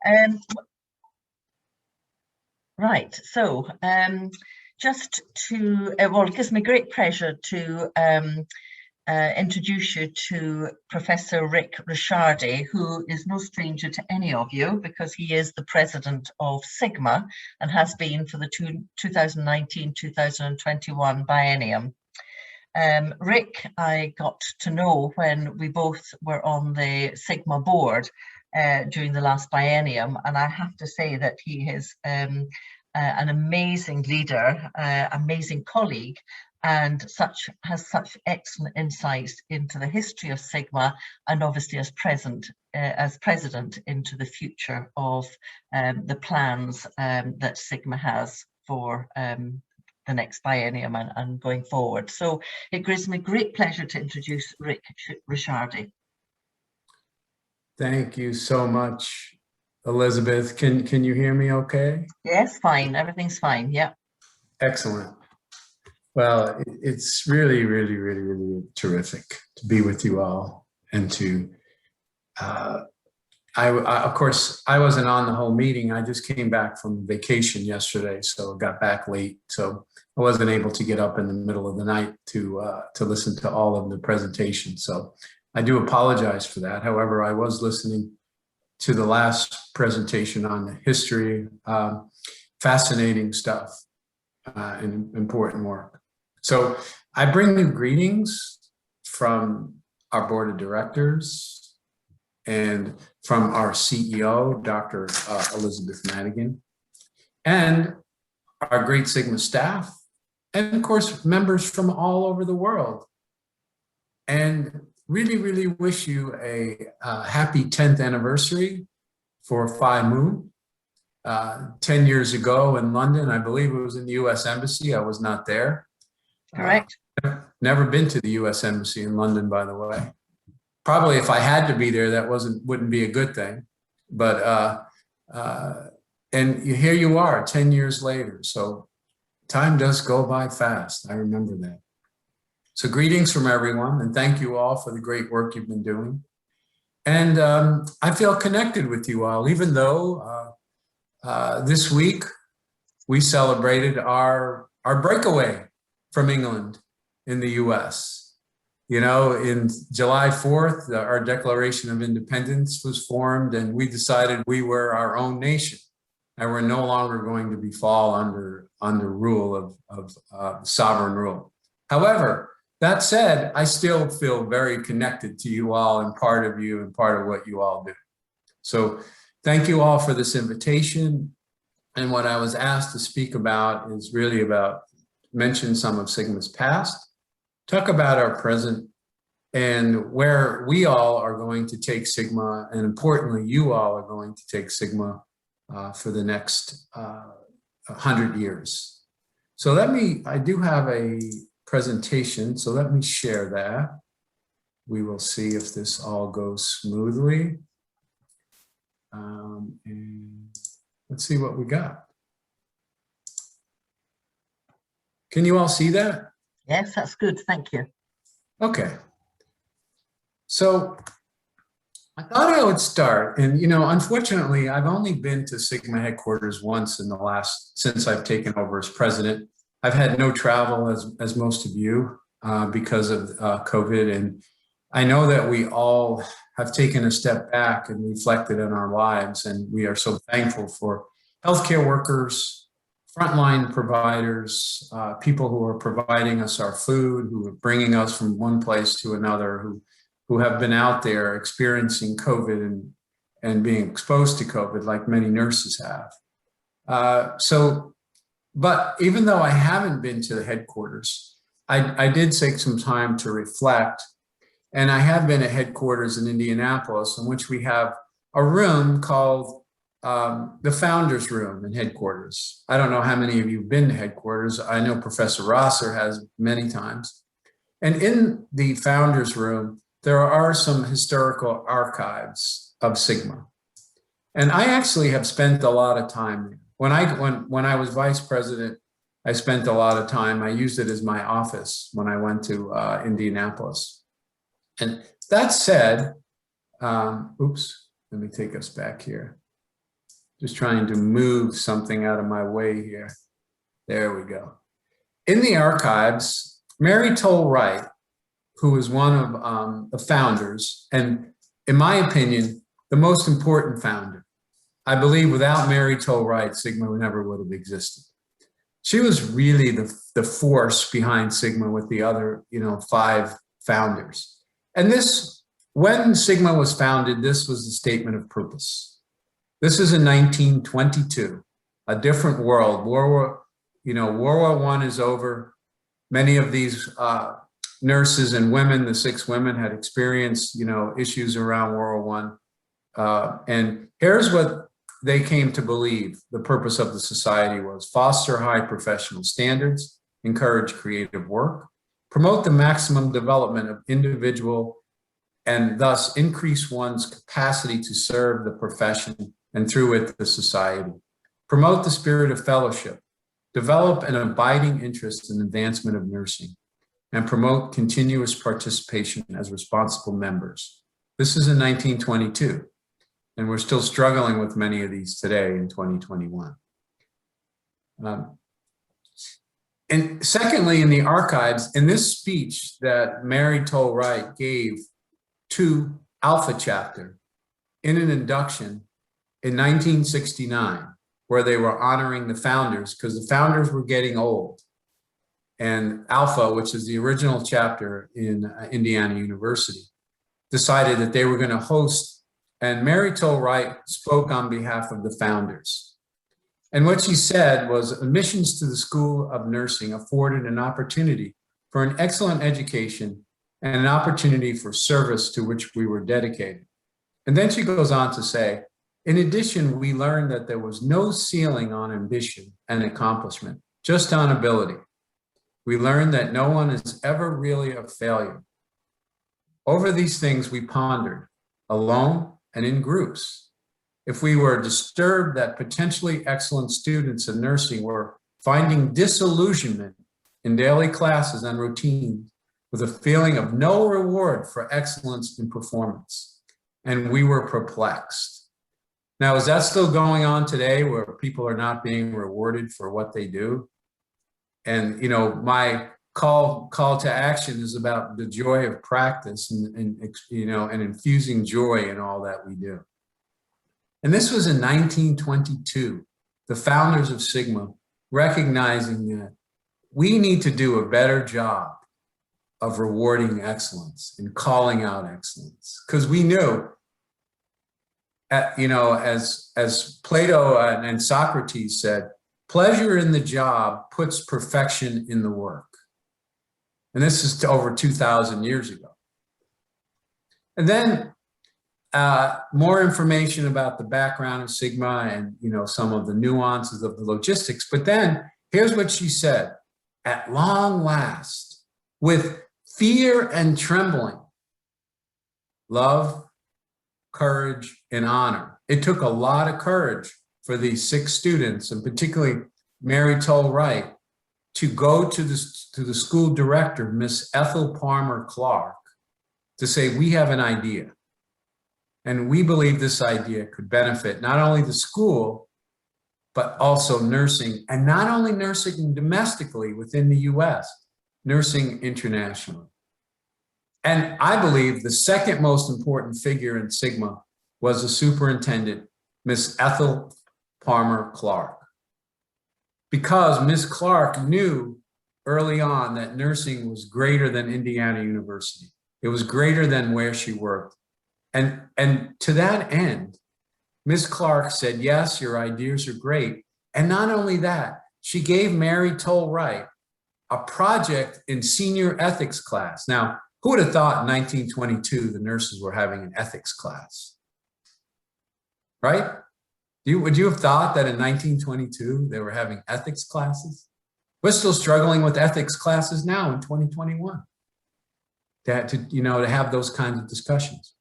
Um, right, so just to, well, it gives me great pleasure to introduce you to Professor Rick Ricciardi, who is no stranger to any of you because he is the president of Sigma and has been for the 2019-2021 biennium. Rick, I got to know when we both were on the Sigma board during the last biennium, and I have to say that he is an amazing leader, amazing colleague, and has such excellent insights into the history of Sigma, and obviously as president into the future of the plans that Sigma has for the next biennium and going forward. So it gives me great pleasure to introduce Rick Ricciardi. Thank you so much, Elizabeth. Can you hear me okay? Yes, fine. Everything's fine. Yeah. Excellent. Well, it's really, really, really, really terrific to be with you all and to, of course, I wasn't on the whole meeting. I just came back from vacation yesterday, so got back late. So I wasn't able to get up in the middle of the night to listen to all of the presentations. So I do apologize for that. However, I was listening to the last presentation on the history, fascinating stuff and important work. So I bring you greetings from our board of directors and from our CEO, Dr. Elizabeth Madigan, and our great Sigma staff, and of course, members from all over the world. And really, really wish you a happy 10th anniversary for Phi Mu. 10 years ago in London, I believe it was in the US Embassy. I was not there. Correct. Never been to the US Embassy in London, by the way. Probably if I had to be there, that wouldn't be a good thing. But and here you are 10 years later. So time does go by fast. I remember that. So greetings from everyone, and thank you all for the great work you've been doing. And I feel connected with you all, even though this week we celebrated our breakaway from England in the US. You know, in July 4th, our Declaration of Independence was formed, and we decided we were our own nation, and we're no longer going to fall under rule of sovereign rule. However, that said, I still feel very connected to you all and part of you and part of what you all do. So thank you all for this invitation. And what I was asked to speak about is really about mention some of Sigma's past, talk about our present, and where we all are going to take Sigma, and importantly, you all are going to take Sigma for the next 100 years. So I do have a presentation, so let me share that. We will see if this all goes smoothly. And let's see what we got. Can you all see that? Yes, that's good. Thank you. Okay. So I thought I would start, and you know, unfortunately, I've only been to Sigma headquarters once since I've taken over as president. I've had no travel as most of you because of COVID, and I know that we all have taken a step back and reflected on our lives, and we are so thankful for healthcare workers, frontline providers, people who are providing us our food, who are bringing us from one place to another, who have been out there experiencing COVID and being exposed to COVID like many nurses have. But even though I haven't been to the headquarters, I did take some time to reflect. And I have been at headquarters in Indianapolis, in which we have a room called the Founders Room in headquarters. I don't know how many of you have been to headquarters. I know Professor Rosser has many times. And in the Founders Room, there are some historical archives of Sigma. And I actually have spent a lot of time there. When I was vice president, I spent a lot of time. I used it as my office when I went to Indianapolis. And that said, oops, let me take us back here. Just trying to move something out of my way here. There we go. In the archives, Mary Toll Wright, who was one of the founders, and in my opinion, the most important founder. I believe without Mary Toll Wright, Sigma never would have existed. She was really the force behind Sigma with the other, 5 founders. And this, when Sigma was founded, this was the statement of purpose. This is in 1922, a different world. World War I is over. Many of these nurses and women, the 6 women, had experienced, issues around World War I. And here's what they came to believe the purpose of the society was: foster high professional standards, encourage creative work, promote the maximum development of individual, and thus increase one's capacity to serve the profession and through it the society, promote the spirit of fellowship, develop an abiding interest in advancement of nursing, and promote continuous participation as responsible members. This is in 1922. And we're still struggling with many of these today in 2021. And secondly, in the archives, in this speech that Mary Toll Wright gave to Alpha Chapter in an induction in 1969, where they were honoring the founders, because the founders were getting old. And Alpha, which is the original chapter in Indiana University, decided that they were going to host. And Mary Toll Wright spoke on behalf of the founders. And what she said was, admissions to the School of Nursing afforded an opportunity for an excellent education and an opportunity for service to which we were dedicated. And then she goes on to say, in addition, we learned that there was no ceiling on ambition and accomplishment, just on ability. We learned that no one is ever really a failure. Over these things we pondered, alone and in groups. If we were disturbed that potentially excellent students in nursing were finding disillusionment in daily classes and routines with a feeling of no reward for excellence in performance, and we were perplexed. Now, is that still going on today where people are not being rewarded for what they do? And, my call to action is about the joy of practice and infusing joy in all that we do. And this was in 1922, the founders of Sigma recognizing that we need to do a better job of rewarding excellence and calling out excellence. Because we knew, as Plato and Socrates said, pleasure in the job puts perfection in the work. And this is over 2,000 years ago. And then more information about the background of Sigma and some of the nuances of the logistics. But then here's what she said: at long last, with fear and trembling, love, courage, and honor. It took a lot of courage for these 6 students, and particularly Mary Toll Wright, to go to the school director, Miss Ethel Palmer Clark, to say, we have an idea. And we believe this idea could benefit not only the school, but also nursing, and not only nursing domestically within the US, nursing internationally. And I believe the second most important figure in Sigma was the superintendent, Miss Ethel Palmer Clark. Because Miss Clark knew early on that nursing was greater than Indiana University. It was greater than where she worked. And to that end, Miss Clark said, yes, your ideas are great. And not only that, she gave Mary Toll Wright a project in senior ethics class. Now, who would have thought in 1922 the nurses were having an ethics class? Right? Would you have thought that in 1922 they were having ethics classes? We're still struggling with ethics classes now in 2021 to have those kinds of discussions.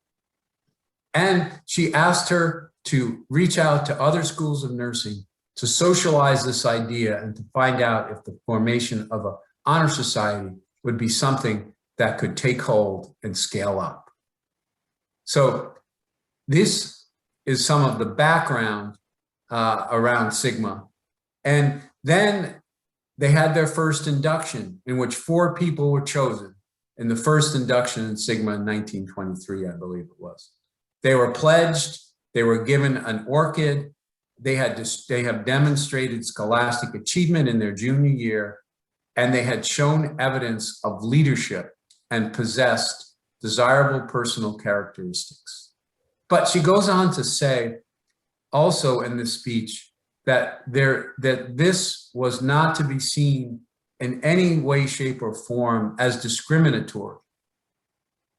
And she asked her to reach out to other schools of nursing to socialize this idea and to find out if the formation of an honor society would be something that could take hold and scale up. So this is some of the background around Sigma. And then they had their first induction, in which 4 people were chosen in the first induction in Sigma in 1923, I believe it was. They were pledged, they were given an orchid, they have demonstrated scholastic achievement in their junior year, and they had shown evidence of leadership and possessed desirable personal characteristics. But she goes on to say also in this speech that this was not to be seen in any way, shape, or form as discriminatory,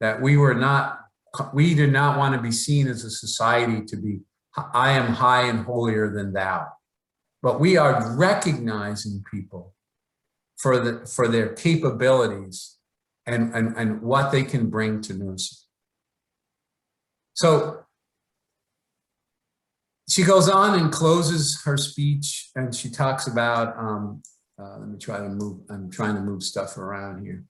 that we did not want to be seen as a society to be, I am high and holier than thou, but we are recognizing people for their capabilities and what they can bring to nursing. So she goes on and closes her speech, and she talks about, let me try to move, I'm trying to move stuff around here.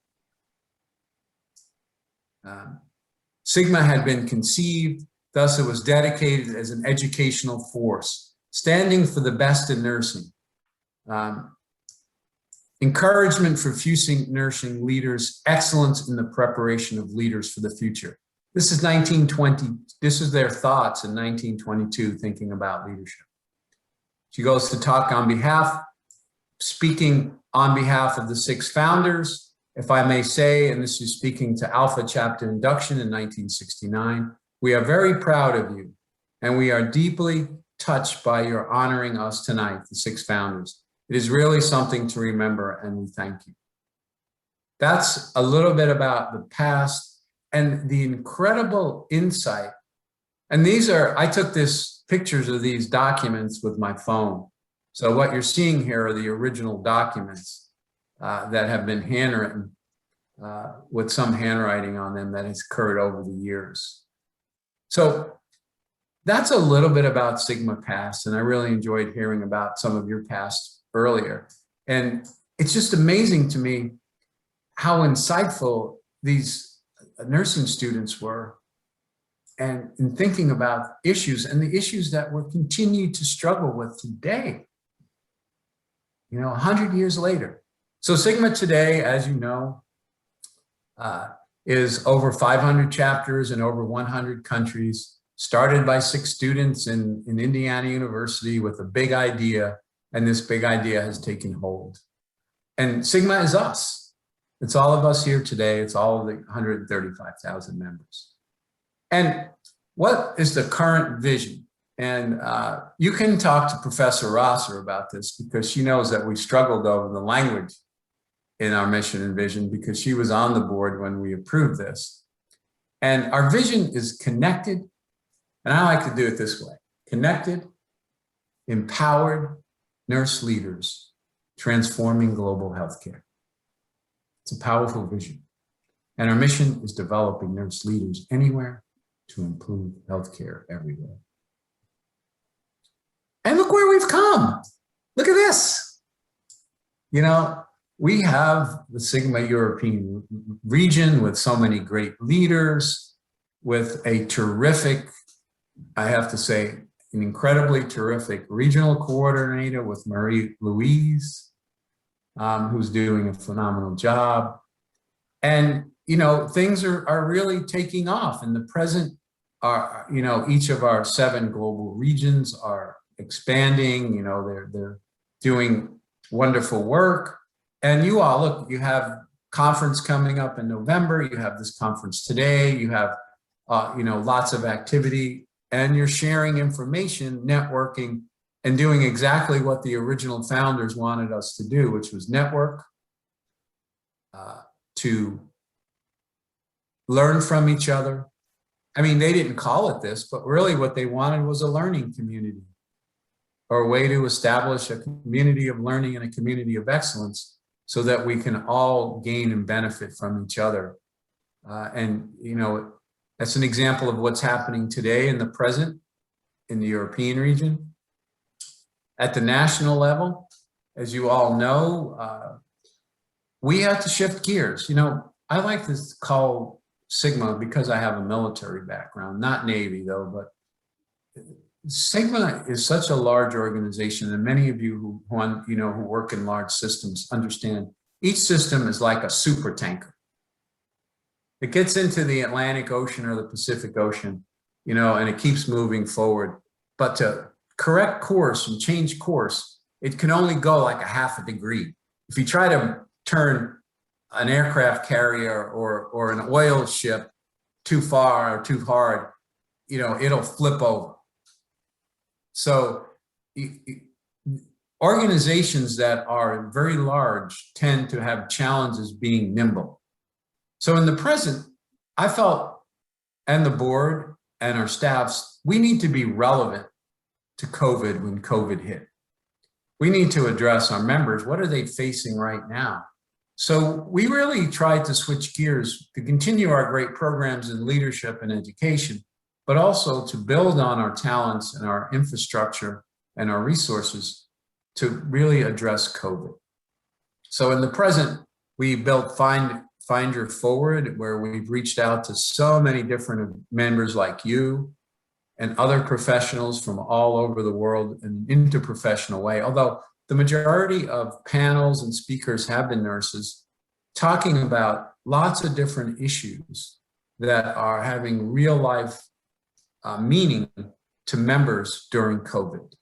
Sigma had been conceived, thus it was dedicated as an educational force, standing for the best in nursing. Encouragement for future nursing leaders, excellence in the preparation of leaders for the future. This is 1920, this is their thoughts in 1922, thinking about leadership. She goes to talk on behalf, speaking on behalf of the 6 founders, if I may say, and this is speaking to Alpha Chapter induction in 1969, we are very proud of you, and we are deeply touched by your honoring us tonight, the 6 founders. It is really something to remember, and we thank you. That's a little bit about the past and the incredible insight. And these are, I took this pictures of these documents with my phone. So what you're seeing here are the original documents that have been handwritten with some handwriting on them that has occurred over the years. So that's a little bit about Sigma past, and I really enjoyed hearing about some of your past earlier. And it's just amazing to me how insightful these nursing students were and in thinking about issues and the issues that we're continuing to struggle with today, 100 years later. So Sigma today, as you know, is over 500 chapters in over 100 countries, started by 6 students in Indiana University with a big idea. And this big idea has taken hold. And Sigma is us. It's all of us here today. It's all of the 135,000 members. And what is the current vision? And you can talk to Professor Rosser about this, because she knows that we struggled over the language in our mission and vision, because she was on the board when we approved this. And our vision is connected, and I like to do it this way: connected, empowered, nurse leaders transforming global healthcare. It's a powerful vision. And our mission is developing nurse leaders anywhere to improve healthcare everywhere. And look where we've come. Look at this. We have the Sigma European region with so many great leaders, with a terrific, I have to say, an incredibly terrific regional coordinator with Marie-Louise, who's doing a phenomenal job. And, things are really taking off. In the present, each of our 7 global regions are expanding, they're doing wonderful work. And you all, look, you have conference coming up in November, you have this conference today, you have, lots of activity. And you're sharing information, networking, and doing exactly what the original founders wanted us to do, which was network, to learn from each other. I mean, they didn't call it this, but really what they wanted was a learning community, or a way to establish a community of learning and a community of excellence, so that we can all gain and benefit from each other. That's an example of what's happening today in the present in the European region. At the national level, as you all know, we have to shift gears. I like to call Sigma, because I have a military background, not Navy though, but Sigma is such a large organization, and many of you who work in large systems understand each system is like a super tanker. It gets into the Atlantic Ocean or the Pacific Ocean, and it keeps moving forward. But to correct course and change course, it can only go like a half a degree. If you try to turn an aircraft carrier or an oil ship too far or too hard, it'll flip over. So organizations that are very large tend to have challenges being nimble. So in the present, I felt, and the board and our staffs, we need to be relevant to COVID when COVID hit. We need to address our members. What are they facing right now? So we really tried to switch gears to continue our great programs in leadership and education, but also to build on our talents and our infrastructure and our resources to really address COVID. So in the present, we built Find Your Forward, where we've reached out to so many different members like you and other professionals from all over the world in an interprofessional way. Although the majority of panels and speakers have been nurses talking about lots of different issues that are having real life meaning to members during COVID,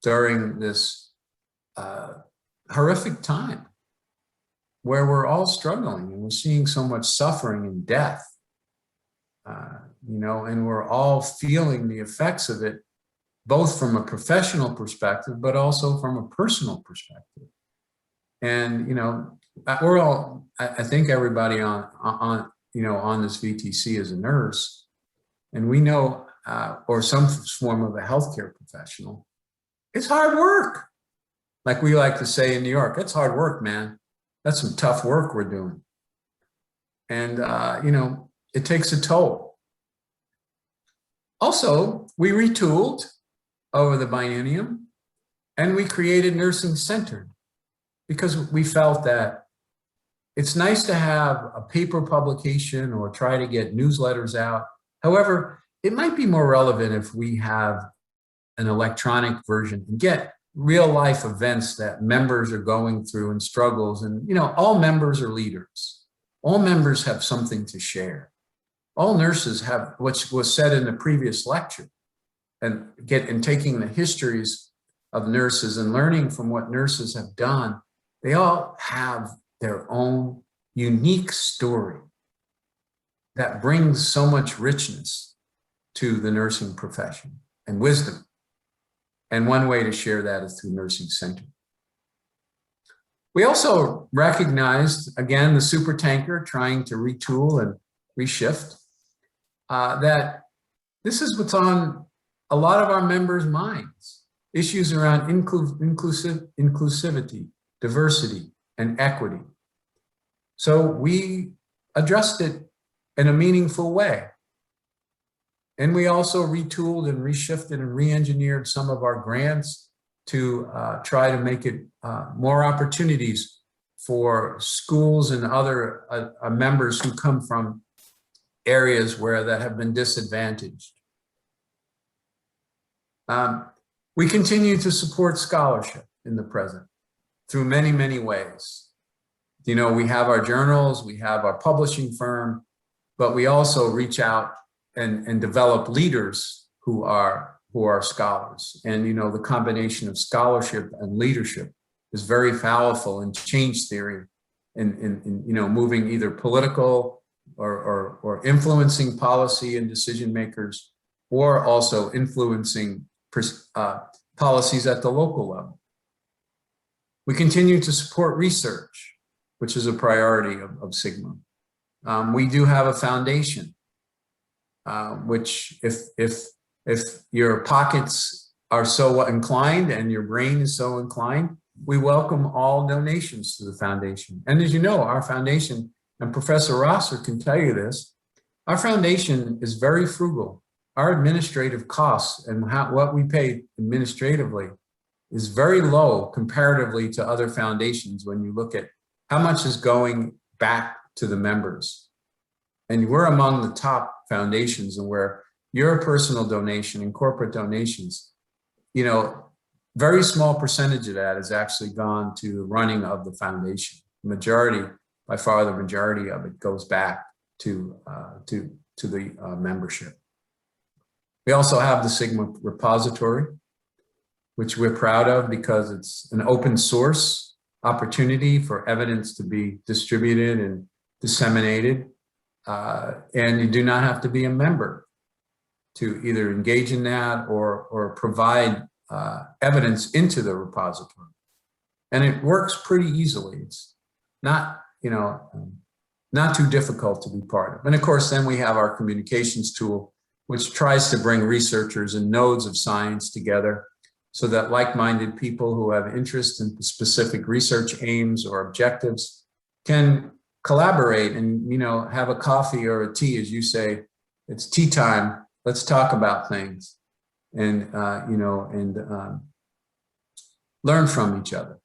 during this horrific time where we're all struggling and we're seeing so much suffering and death, and we're all feeling the effects of it, both from a professional perspective, but also from a personal perspective. And, we're all, I think everybody on this VTC is a nurse, and we know, or some form of a healthcare professional, it's hard work. Like we like to say in New York, it's hard work, man. That's some tough work we're doing. And, it takes a toll. Also, we retooled over the biennium and we created Nursing Centered because we felt that it's nice to have a paper publication or try to get newsletters out. However, it might be more relevant if we have an electronic version and get real life events that members are going through and struggles. And, all members are leaders. All members have something to share. All nurses have, which was said in the previous lecture, and taking the histories of nurses and learning from what nurses have done, they all have their own unique story that brings so much richness to the nursing profession and wisdom. And one way to share that is through Nursing Center. We also recognized, again, the super tanker trying to retool and reshift, that this is what's on a lot of our members' minds, issues around inclusivity, diversity, and equity. So we addressed it in a meaningful way. And we also retooled and reshifted and re-engineered some of our grants to try to make it more opportunities for schools and other members who come from areas that have been disadvantaged. We continue to support scholarship in the present through many, many ways. We have our journals, we have our publishing firm, but we also reach out and develop leaders who are scholars. And, the combination of scholarship and leadership is very powerful in change theory in moving either political or influencing policy and decision makers, or also influencing policies at the local level. We continue to support research, which is a priority of Sigma. We do have a foundation, which if your pockets are so inclined and your brain is so inclined, we welcome all donations to the foundation. And as you know, our foundation, and Professor Rosser can tell you this, our foundation is very frugal. Our administrative costs and what we pay administratively is very low comparatively to other foundations when you look at how much is going back to the members. And we're among the top foundations, and where your personal donation and corporate donations, you know, very small percentage of that has actually gone to the running of the foundation. Majority, by far the majority of it goes back to the membership. We also have the Sigma repository, which we're proud of because it's an open source opportunity for evidence to be distributed and disseminated. And you do not have to be a member to either engage in that or provide evidence into the repository. And it works pretty easily. It's not, you know, not too difficult to be part of. And of course, then we have our communications tool, which tries to bring researchers and nodes of science together so that like-minded people who have interest in specific research aims or objectives can collaborate and, you know, have a coffee or a tea, as you say, it's tea time. Let's talk about things and, you know, and learn from each other.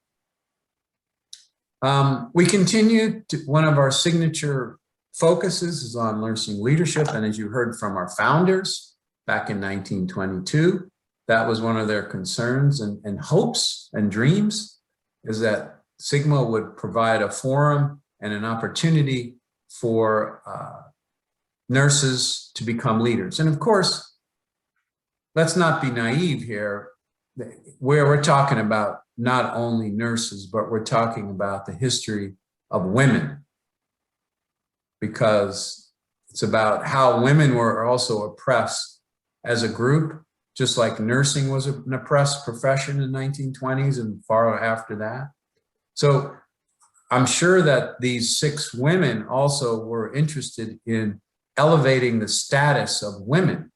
We continue to, one of our signature focuses is on nursing leadership. And as you heard from our founders back in 1922, that was one of their concerns and hopes and dreams, is that Sigma would provide a forum and an opportunity for nurses to become leaders. And of course, let's not be naive here, where we're talking about not only nurses, but we're talking about the history of women, because it's about how women were also oppressed as a group, just like nursing was an oppressed profession in the 1920s and far after that. So I'm sure that these 6 women also were interested in elevating the status of women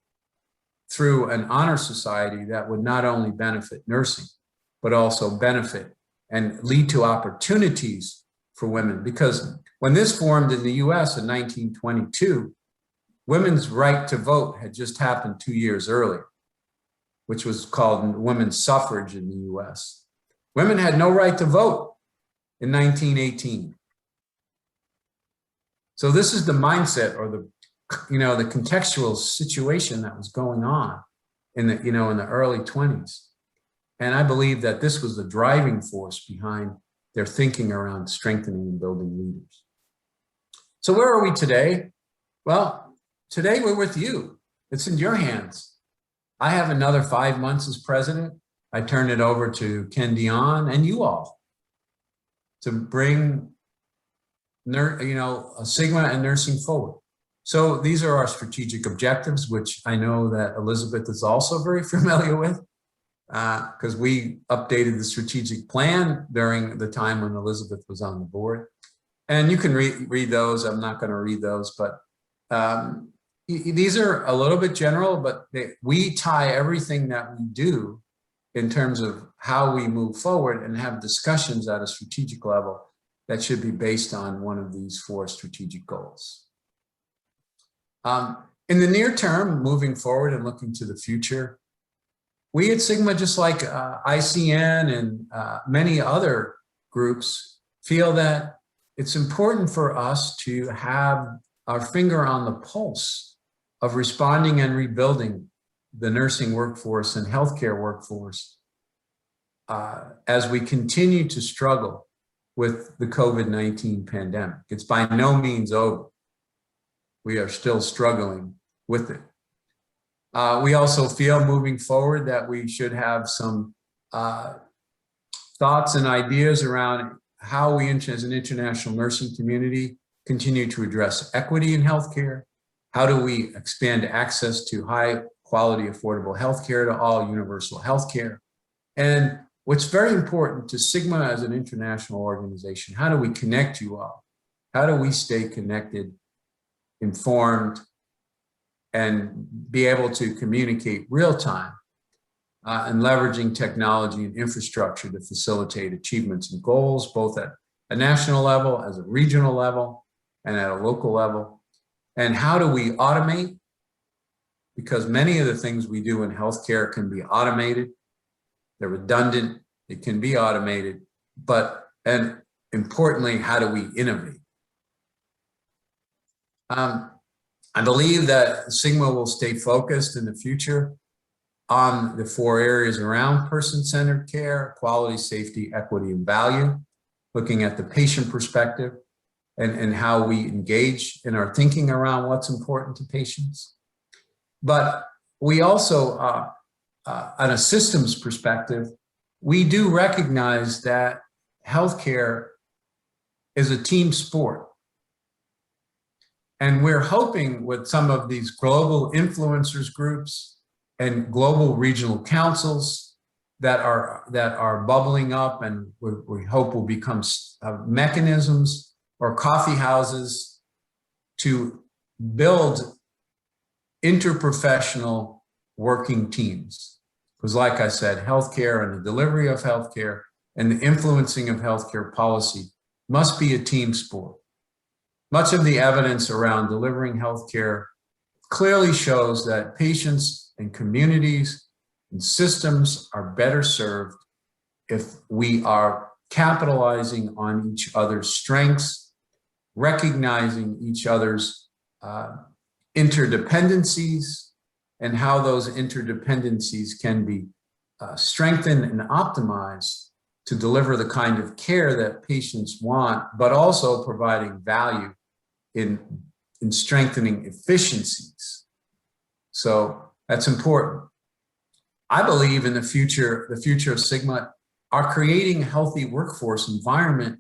through an honor society that would not only benefit nursing, but also benefit and lead to opportunities for women. Because when this formed in the US in 1922, women's right to vote had just happened 2 years earlier, which was called women's suffrage in the US. Women had no right to vote in 1918. So this is the mindset or the, you know, the contextual situation that was going on in the, you know, in the early 20s. And I believe that this was the driving force behind their thinking around strengthening and building leaders. So where are we today? Well, today we're with you. It's in your hands. I have another 5 months as president. I turn it over to Ken Dion and you all to bring, you know, Sigma and nursing forward. So these are our strategic objectives, which I know that Elizabeth is also very familiar with, because we updated the strategic plan during the time when Elizabeth was on the board. And you can read those. I'm not going to read those, but these are a little bit general, but we tie everything that we do in terms of how we move forward and have discussions at a strategic level that should be based on one of these 4 strategic goals. In the near term, moving forward and looking to the future, we at Sigma, just like ICN and many other groups, feel that it's important for us to have our finger on the pulse of responding and rebuilding the nursing workforce and healthcare workforce as we continue to struggle with the COVID-19 pandemic. It's by no means over. We are still struggling with it. We also feel moving forward that we should have some thoughts and ideas around how we, as an international nursing community, continue to address equity in healthcare. How do we expand access to high quality, affordable healthcare to all, universal healthcare? And what's very important to Sigma as an international organization, how do we connect you all? How do we stay connected, informed, and be able to communicate real time and leveraging technology and infrastructure to facilitate achievements and goals, both at a national level, as a regional level, and at a local level? And how do we automate? Because many of the things we do in healthcare can be automated. They're redundant, it can be automated, and importantly, how do we innovate? I I believe that Sigma will stay focused in the future on the 4 areas around person-centered care: quality, safety, equity, and value, looking at the patient perspective and how we engage in our thinking around what's important to patients. But we also, on a systems perspective, we do recognize that healthcare is a team sport. And we're hoping with some of these global influencers groups and global regional councils that are bubbling up, and we hope will become mechanisms or coffee houses to build interprofessional working teams. Because like I said, healthcare and the delivery of healthcare and the influencing of healthcare policy must be a team sport. Much of the evidence around delivering healthcare clearly shows that patients and communities and systems are better served if we are capitalizing on each other's strengths, recognizing each other's interdependencies, and how those interdependencies can be strengthened and optimized to deliver the kind of care that patients want, but also providing value in strengthening efficiencies. So that's important. I believe in the future of Sigma, our creating a healthy workforce environment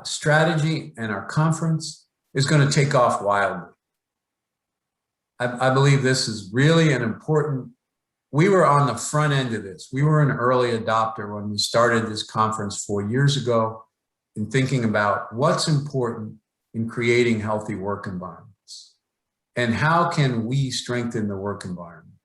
strategy and our conference is going to take off wildly. I believe this is really an important, we were on the front end of this. We were an early adopter when we started this conference 4 years ago in thinking about what's important in creating healthy work environments and how can we strengthen the work environment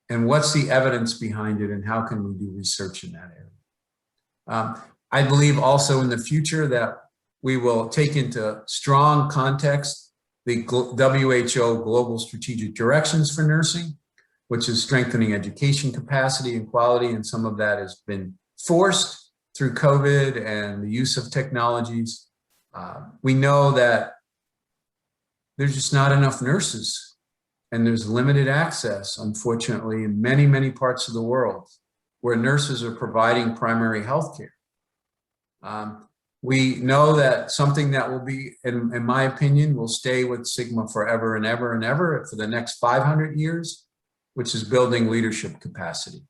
and what's the evidence behind it and how can we do research in that area. I believe also in the future that we will take into strong context the WHO Global Strategic Directions for Nursing, which is strengthening education capacity and quality, and some of that has been forced through COVID and the use of technologies. We know that there's just not enough nurses and there's limited access, unfortunately, in many, many parts of the world where nurses are providing primary health care. We know that something that will be, in my opinion, will stay with Sigma forever and ever and ever for the next 500 years, which is building leadership capacity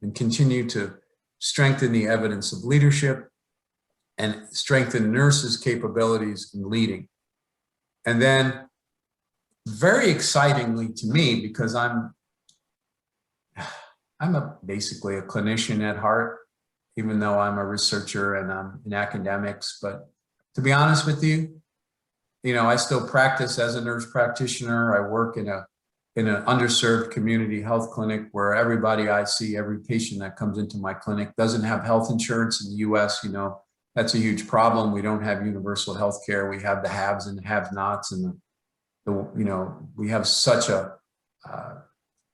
and continue to strengthen the evidence of leadership and strengthen nurses' capabilities in leading. And then very excitingly to me, because I'm basically a clinician at heart, even though I'm a researcher and I'm in academics. But to be honest with you, I still practice as a nurse practitioner. I work in an underserved community health clinic where everybody I see, every patient that comes into my clinic doesn't have health insurance in the US. That's a huge problem. We don't have universal health care. We have the haves and the have-nots, and we have such an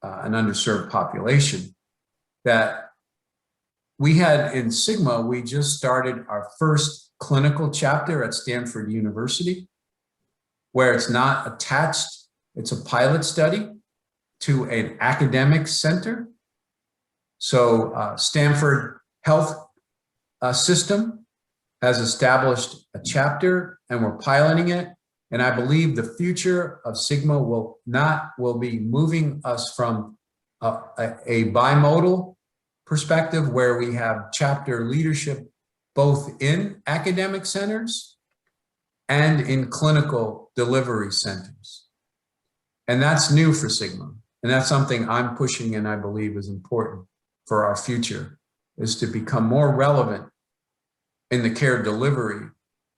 underserved population that we had in Sigma, we just started our first clinical chapter at Stanford University, where it's not attached, it's a pilot study to an academic center. So Stanford Health System has established a chapter and we're piloting it. And I believe the future of Sigma will be moving us from a bimodal perspective where we have chapter leadership both in academic centers and in clinical delivery centers. And that's new for Sigma. And that's something I'm pushing and I believe is important for our future, is to become more relevant in the care delivery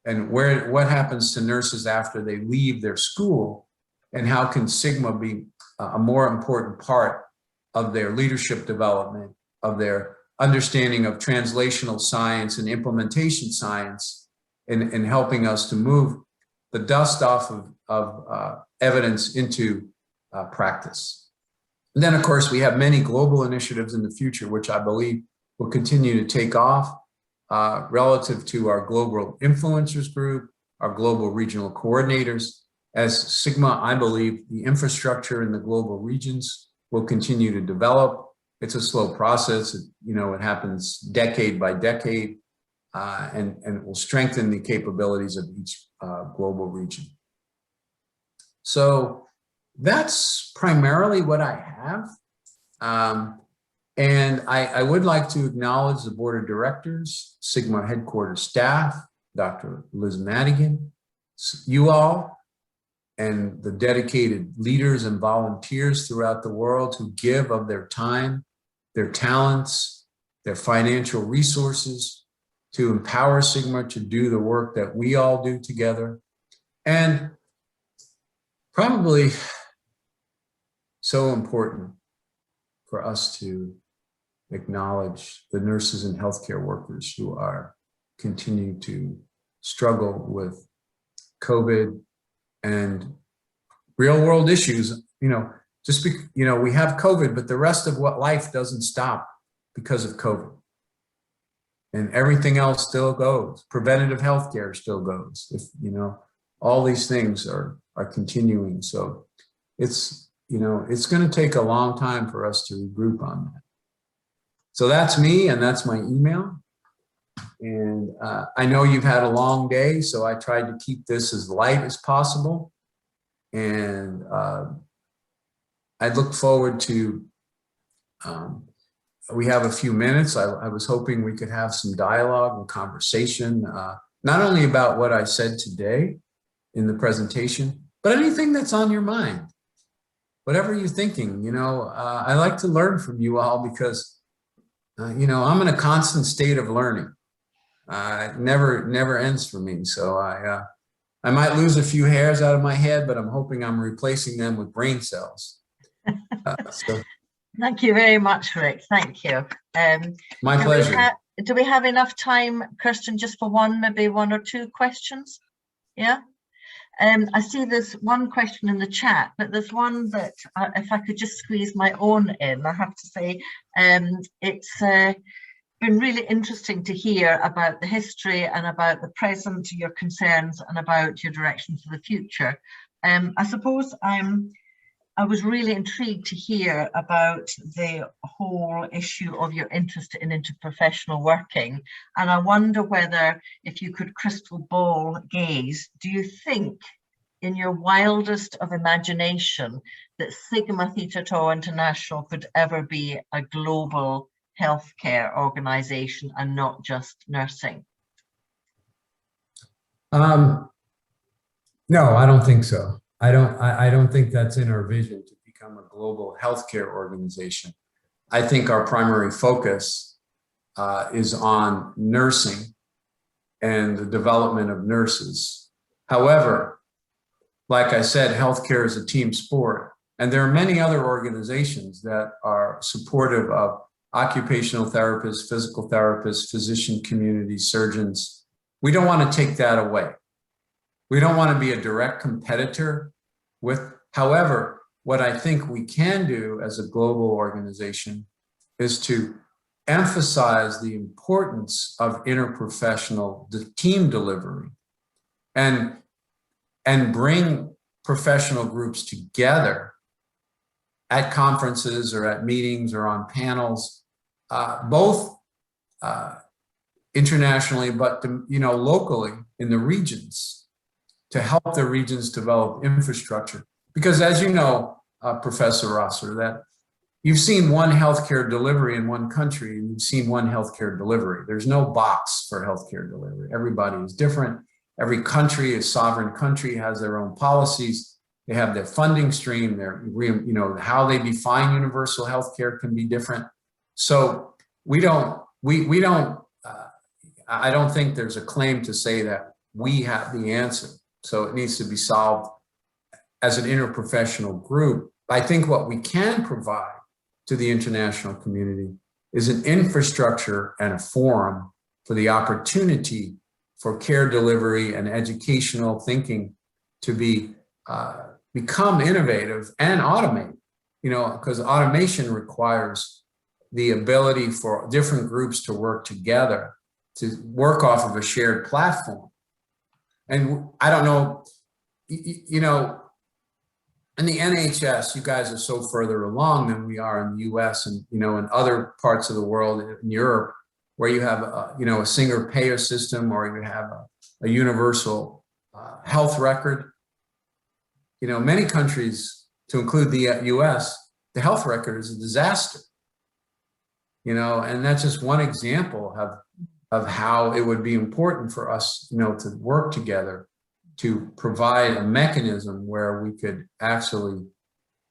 and what happens to nurses after they leave their school, and how can Sigma be a more important part of their leadership development, of their understanding of translational science and implementation science, in helping us to move the dust off of evidence into practice. And then, of course, we have many global initiatives in the future, which I believe will continue to take off relative to our global influencers group, our global regional coordinators, As Sigma, I believe the infrastructure in the global regions will continue to develop. It's a slow process. It happens decade by decade, and it will strengthen the capabilities of each global region. So that's primarily what I have. And I would like to acknowledge the board of directors, Sigma headquarters staff, Dr. Liz Madigan, you all, and the dedicated leaders and volunteers throughout the world who give of their time, their talents, their financial resources to empower Sigma to do the work that we all do together. And probably so important for us to acknowledge the nurses and healthcare workers who are continuing to struggle with COVID and real world issues. We have COVID, but the rest of what life doesn't stop because of COVID. And everything else still goes. Preventative healthcare still goes. All these things are continuing. So it's going to take a long time for us to regroup on that. So that's me, and that's my email. And I know you've had a long day, so I tried to keep this as light as possible. And I look forward to, we have a few minutes. I was hoping we could have some dialogue and conversation, not only about what I said today in the presentation, but anything that's on your mind. Whatever you're thinking, I like to learn from you all because, I'm in a constant state of learning. It never ends for me. So I might lose a few hairs out of my head, but I'm hoping I'm replacing them with brain cells. Thank you very much, Rick. Thank you. My pleasure. Do we have enough time, Kirsten, just for maybe one or two questions? Yeah. I see there's one question in the chat, but there's one that if I could just squeeze my own in, I have to say, it's been really interesting to hear about the history and about the present, your concerns, and about your direction for the future. I suppose I was really intrigued to hear about the whole issue of your interest in interprofessional working. And I wonder whether, if you could crystal ball gaze, do you think in your wildest of imagination that Sigma Theta Tau International could ever be a global healthcare organization and not just nursing? No, I don't think so. I don't think that's in our vision to become a global healthcare organization. I think our primary focus is on nursing and the development of nurses. However, like I said, healthcare is a team sport, and there are many other organizations that are supportive of occupational therapists, physical therapists, physician community, surgeons. We don't want to take that away. We don't want to be a direct competitor with. However, what I think we can do as a global organization is to emphasize the importance of interprofessional team delivery and bring professional groups together at conferences or at meetings or on panels, both internationally, but locally in the regions, to help the regions develop infrastructure. Because as you know, Professor Rosser, that you've seen one healthcare delivery in one country and you've seen one healthcare delivery. There's no box for healthcare delivery. Everybody is different. Every country, a sovereign country, has their own policies. They have their funding stream, how they define universal healthcare can be different. So I don't think there's a claim to say that we have the answer. So it needs to be solved as an interprofessional group. I think what we can provide to the international community is an infrastructure and a forum for the opportunity for care delivery and educational thinking to become innovative and automate, because automation requires the ability for different groups to work together, to work off of a shared platform. And I don't know, you know, in the NHS, you guys are so further along than we are in the US and, you know, in other parts of the world, in Europe, where you have, you know, a single payer system, or you have a universal health record. You know, many countries, to include the US, the health record is a disaster. You know, and that's just one example of how it would be important for us, you know, to work together to provide a mechanism where we could actually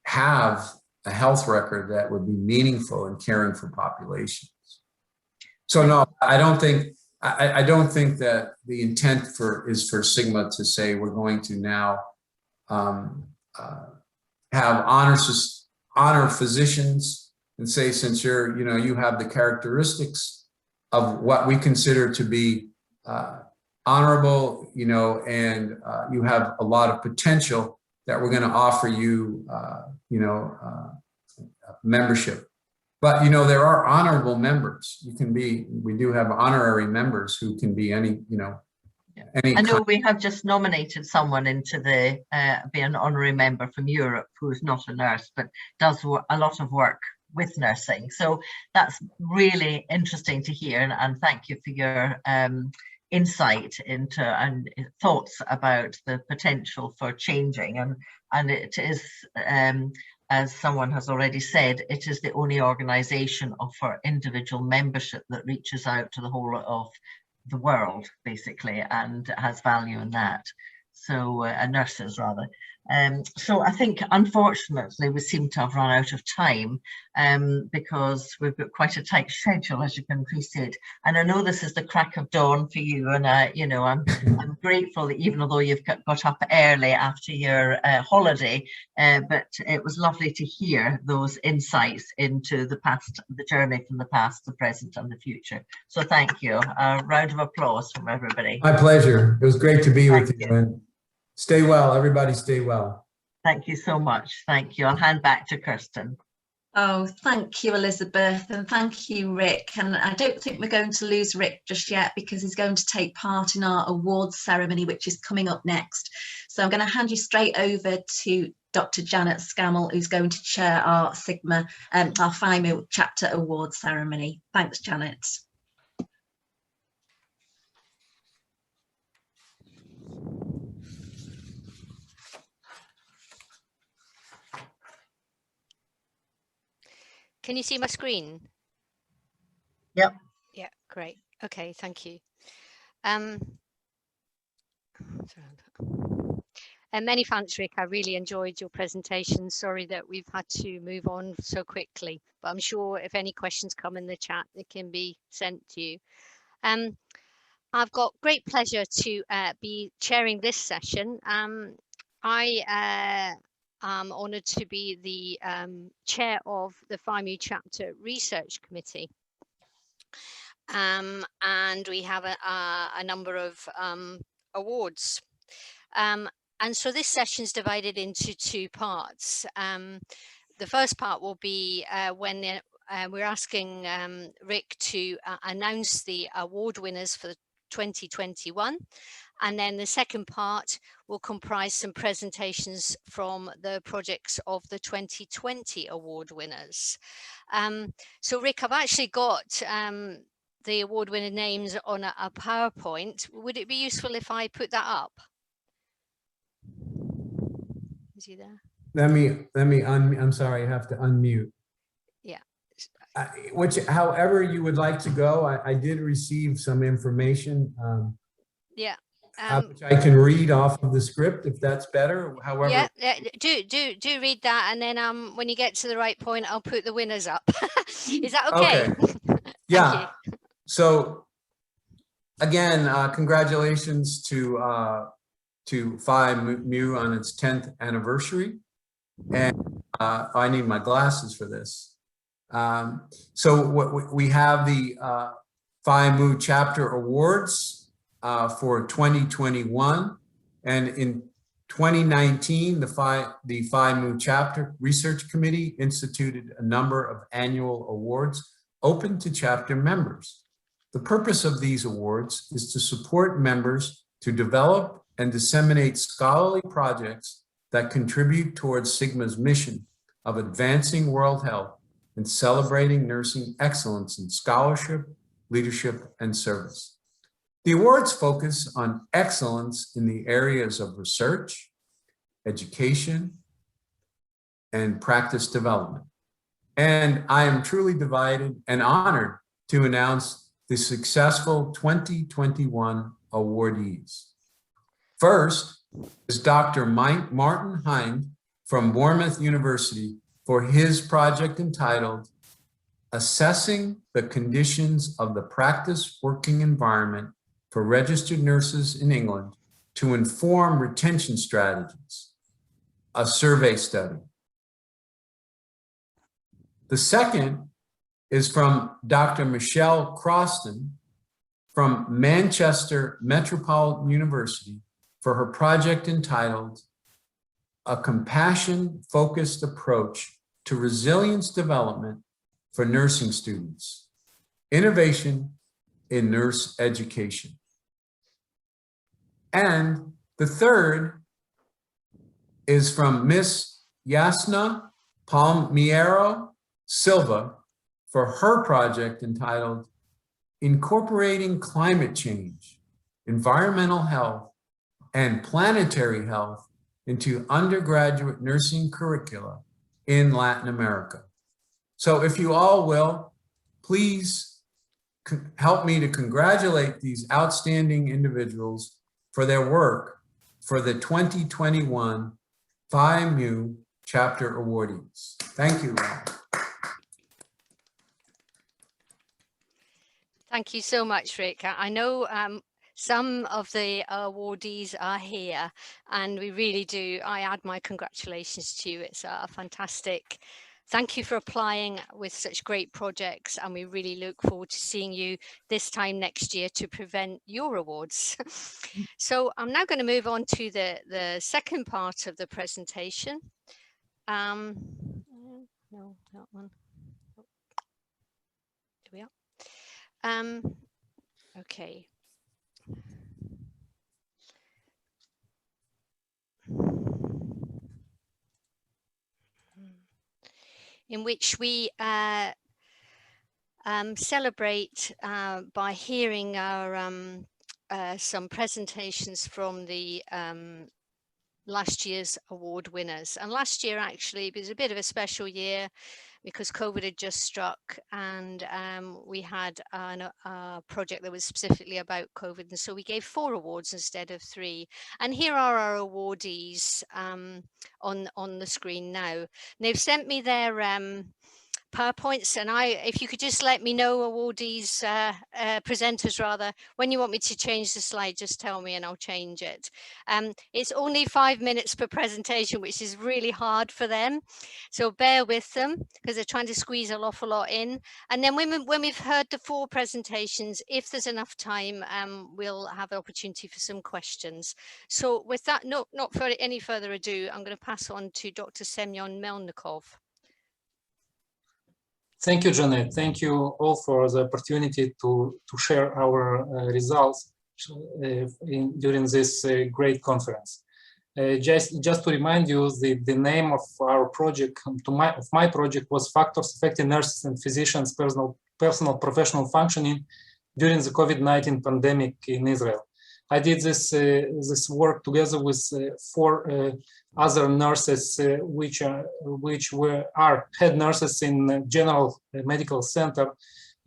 have a health record that would be meaningful in caring for populations. So no, I don't think that the intent is for Sigma to say we're going to now have honor physicians and say, since you're, you know, you have the characteristics of what we consider to be honorable, you know, and you have a lot of potential, that we're going to offer you, you know, membership. But, you know, there are honorable members. We do have honorary members who can be any, you know, any. I know we have just nominated someone into the, be an honorary member from Europe who is not a nurse, but does a lot of work with nursing. So that's really interesting to hear. And thank you for your insight into and thoughts about the potential for changing. And it is, as someone has already said, it is the only organisation for individual membership that reaches out to the whole of the world, basically, and has value in that. So nurses rather. So I think, unfortunately, we seem to have run out of time because we've got quite a tight schedule, as you can appreciate. And I know this is the crack of dawn for you, and you know, I'm grateful that even although you've got up early after your holiday, but it was lovely to hear those insights into the past, the journey from the past, the present, and the future. So thank you. A round of applause from everybody. My pleasure. It was great to be with you. And stay well, everybody. Stay well. Thank you so much. Thank you. I'll hand back to Kirsten. Oh, thank you, Elizabeth, and thank you, Rick. And I don't think we're going to lose Rick just yet, because he's going to take part in our awards ceremony, which is coming up next. So I'm going to hand you straight over to Dr. Janet Scammell, who's going to chair our Sigma, our FIMU chapter awards ceremony. Thanks, Janet. Can you see my screen? Yep. Yeah, great. Okay, thank you. Many thanks, Rick. I really enjoyed your presentation. Sorry that we've had to move on so quickly, but I'm sure if any questions come in the chat, they can be sent to you. I've got great pleasure to be chairing this session. I'm honoured to be the chair of the FIMU Chapter Research Committee. And we have a number of awards. And so this session is divided into two parts. The first part will be when we're asking Rick to announce the award winners for 2021. And then the second part will comprise some presentations from the projects of the 2020 award winners. So Rick, I've actually got the award winner names on a PowerPoint. Would it be useful if I put that up? Is he there? I'm sorry, I have to unmute. Yeah. However you would like to go, I did receive some information. Yeah. Which I can read off of the script if that's better. However, yeah, do read that, and then when you get to the right point, I'll put the winners up. Is that okay? Yeah. So again, congratulations to FIMU on its 10th anniversary, and I need my glasses for this. So what we have the FIMU Chapter Awards for 2021, and in 2019, the FIMU Chapter Research Committee instituted a number of annual awards open to chapter members. The purpose of these awards is to support members to develop and disseminate scholarly projects that contribute towards Sigma's mission of advancing world health and celebrating nursing excellence in scholarship, leadership, and service. The awards focus on excellence in the areas of research, education, and practice development. And I am truly delighted and honored to announce the successful 2021 awardees. First is Dr. Martin Hind from Bournemouth University for his project entitled Assessing the Conditions of the Practice Working Environment for Registered Nurses in England to Inform Retention Strategies, a survey study. The second is from Dr. Michelle Croston from Manchester Metropolitan University for her project entitled A Compassion-Focused Approach to Resilience Development for Nursing Students, Innovation in Nurse Education. And the third is from Miss Yasna Palmiero Silva for her project entitled Incorporating Climate Change, Environmental Health, and Planetary Health into Undergraduate Nursing Curricula in Latin America. So if you all will, please help me to congratulate these outstanding individuals for their work for the 2021 Phi Mu Chapter awardees. Thank you. Thank you so much, Rick. I know some of the awardees are here, and we really do. I add my congratulations to you. It's a fantastic. Thank you for applying with such great projects, and we really look forward to seeing you this time next year to present your awards. So I'm now going to move on to the second part of the presentation. No, that one. Here we are. Okay. In which we celebrate by hearing our some presentations from the last year's award winners. And last year actually was a bit of a special year because COVID had just struck, and we had a project that was specifically about COVID, and so we gave 4 awards instead of 3. And here are our awardees on the screen now. They've sent me their PowerPoints, and if you could just let me know, awardees, presenters rather, when you want me to change the slide, just tell me and I'll change it. It's only 5 minutes per presentation, which is really hard for them, so bear with them because they're trying to squeeze an awful lot in. And then when we've heard the 4 presentations, if there's enough time, we'll have an opportunity for some questions. So with that, not for any further ado, I'm going to pass on to Dr. Semyon Melnikov. Thank you, Janet. Thank you all for the opportunity to share our results during this great conference. Just to remind you, the name of our project, of my project, was Factors Affecting Nurses and Physicians' Personal Professional Functioning during the COVID-19 pandemic in Israel. I did this work together with 4 other nurses, which are head nurses in General Medical Center,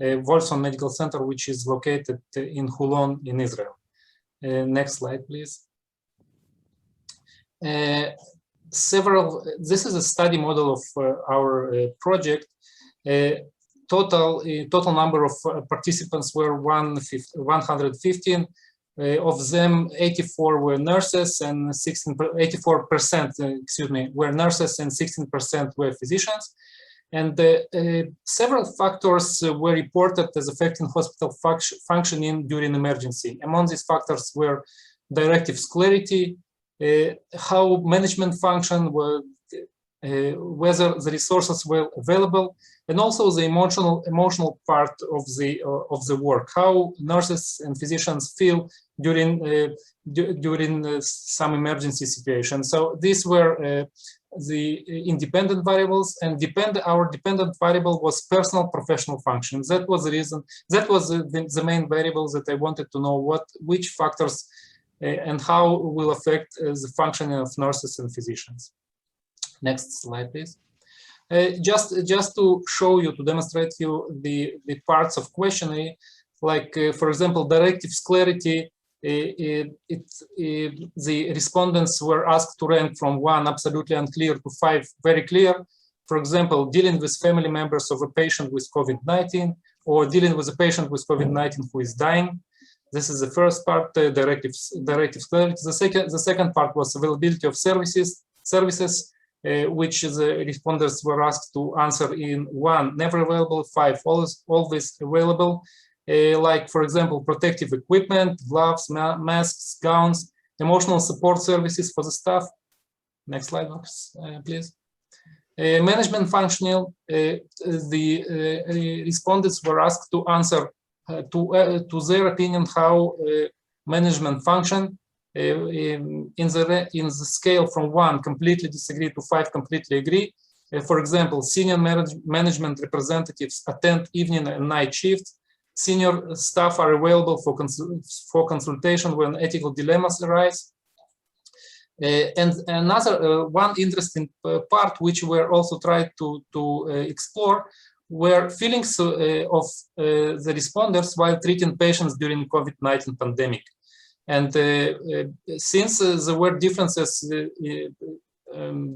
Wolfson Medical Center, which is located in Holon in Israel. Next slide, please. This is a study model of our project. Total number of participants were 115. Of them, 84 were nurses and 84% were nurses and 16% were physicians. And several factors were reported as affecting hospital functioning during emergency. Among these factors were directives clarity, how management function, whether the resources were available, and also the emotional part of the work, how nurses and physicians feel during some emergency situations. So these were the independent variables, and our dependent variable was personal professional function. That was the reason, that was the main variables that I wanted to know which factors and how will affect the functioning of nurses and physicians. Next slide, please. Just to show you, to demonstrate you the parts of questionnaire, like for example, directives clarity. The respondents were asked to rank from 1 absolutely unclear to 5 very clear. For example, dealing with family members of a patient with COVID-19, or dealing with a patient with COVID-19 who is dying. This is the first part, directives clarity. The second part was availability of services, which the respondents were asked to answer in 1, never available, 5, always available. Like, for example, protective equipment, gloves, masks, gowns, emotional support services for the staff. Next slide, please. Management functional, the respondents were asked to answer to their opinion how management function in the scale from 1 completely disagree to 5 completely agree. For example, senior management representatives attend evening and night shifts. Senior staff are available for consultation when ethical dilemmas arise. And another one interesting part, which we're also trying to explore, were feelings of the responders while treating patients during COVID-19 pandemic. And since there were differences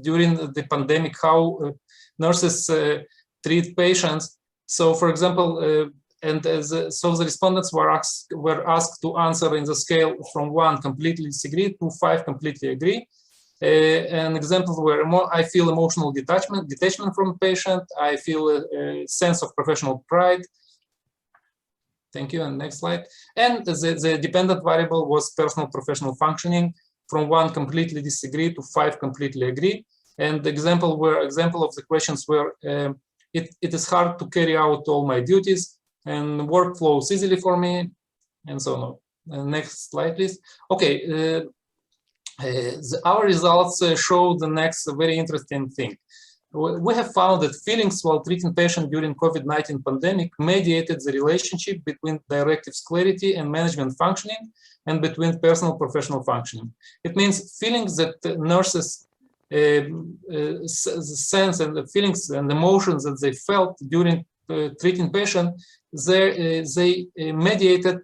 during the pandemic, how nurses treat patients. So, for example, so the respondents were asked to answer in the scale from 1 completely disagree to 5 completely agree. An example where I feel emotional detachment from the patient. I feel a sense of professional pride. Thank you. And next slide. And the dependent variable was personal professional functioning, from 1 completely disagree to 5 completely agree. And the example of the questions were it is hard to carry out all my duties, and work flows easily for me, and so on. Next slide, please. Okay, our results show the next very interesting thing. We have found that feelings while treating patients during COVID-19 pandemic mediated the relationship between directives clarity and management functioning, and between personal professional functioning. It means feelings that nurses sense, and the feelings and emotions that they felt during treating patient, they mediated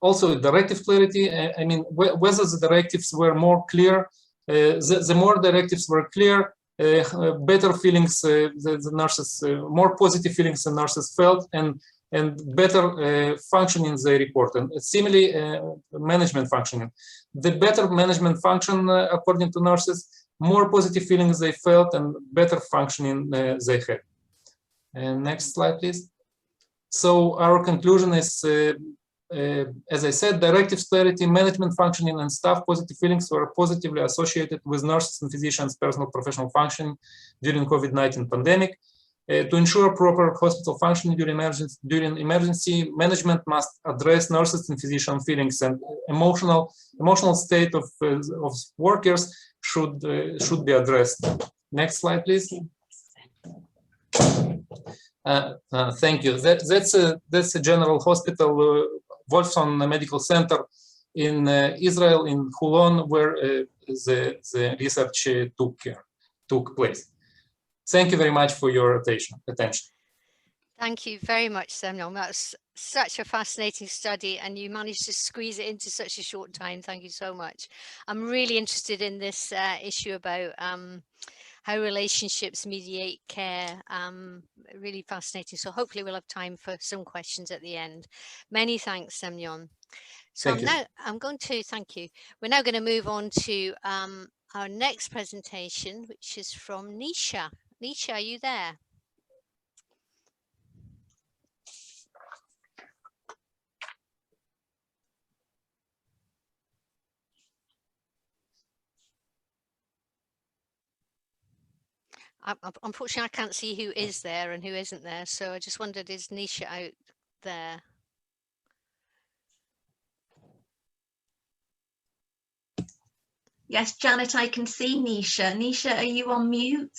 also directive clarity. I mean, whether the directives were more clear, the more directives were clear, better feelings the nurses, more positive feelings the nurses felt, and better functioning they report. And similarly, management functioning. The better management function, according to nurses, more positive feelings they felt and better functioning they had. And next slide, please. So our conclusion is, as I said, directives clarity, management functioning, and staff positive feelings were positively associated with nurses and physicians' personal professional functioning during COVID-19 pandemic. To ensure proper hospital functioning during emergency, management must address nurses and physician feelings, and emotional state of workers should be addressed. Next slide, please. Thank you. That's a general hospital, Wolfson Medical Center in Israel, in Holon, where the research took place. Thank you very much for your attention. Thank you very much, Semyon. That's such a fascinating study, and you managed to squeeze it into such a short time. Thank you so much. I'm really interested in this issue about how relationships mediate care. Really fascinating. So hopefully we'll have time for some questions at the end. Many thanks, Semyon. So I'm going to thank you. We're now going to move on to our next presentation, which is from Nisha. Nisha, are you there? Unfortunately, I can't see who is there and who isn't there. So I just wondered, is Nisha out there? Yes, Janet, I can see Nisha. Nisha, are you on mute?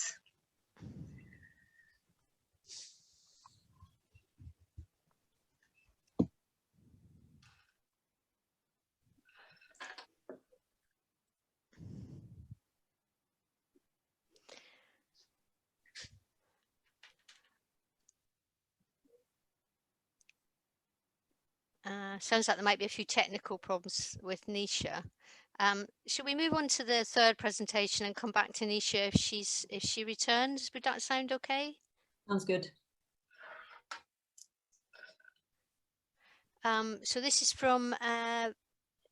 Sounds like there might be a few technical problems with Nisha. Should we move on to the third presentation and come back to Nisha if she returns? Would that sound okay? Sounds good. So this is from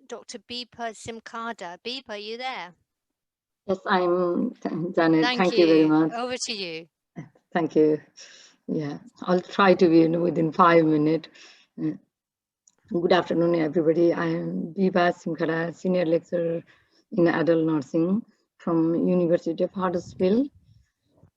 Dr. Bibha Simkhada. Bibha, are you there? Yes, I'm Janet. Thank you very much. Over to you. Thank you. Yeah, I'll try to be within 5 minutes. Good afternoon, everybody. I am Bibha Simkhada, Senior Lecturer in Adult Nursing from University of Huddersfield.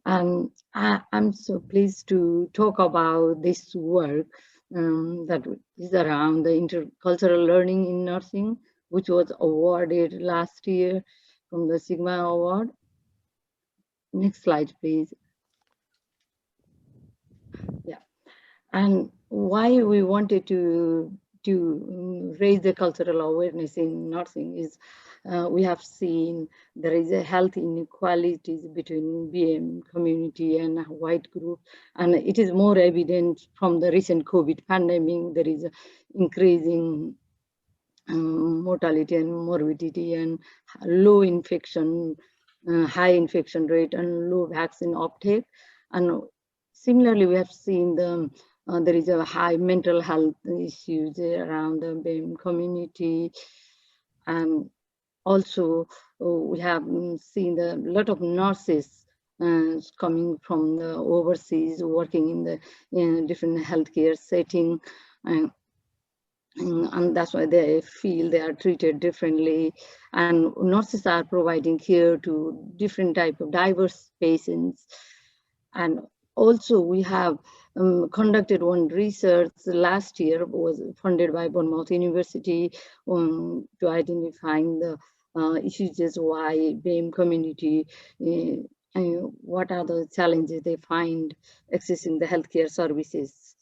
And I'm so pleased to talk about this work that is around the intercultural learning in nursing, which was awarded last year from the Sigma Award. Next slide, please. Yeah, and why we wanted to raise the cultural awareness in nursing is we have seen there is a health inequalities between BM community and white group, and it is more evident from the recent COVID pandemic. There is increasing mortality and morbidity and low infection, high infection rate and low vaccine uptake. And similarly, we have seen there is a high mental health issues around the BAME community. And also we have seen a lot of nurses coming from the overseas, working in the different healthcare setting. And that's why they feel they are treated differently. And nurses are providing care to different type of diverse patients. And also we have conducted one research last year, was funded by Bournemouth University to identifying the issues why BAME community, what are the challenges they find accessing the healthcare services.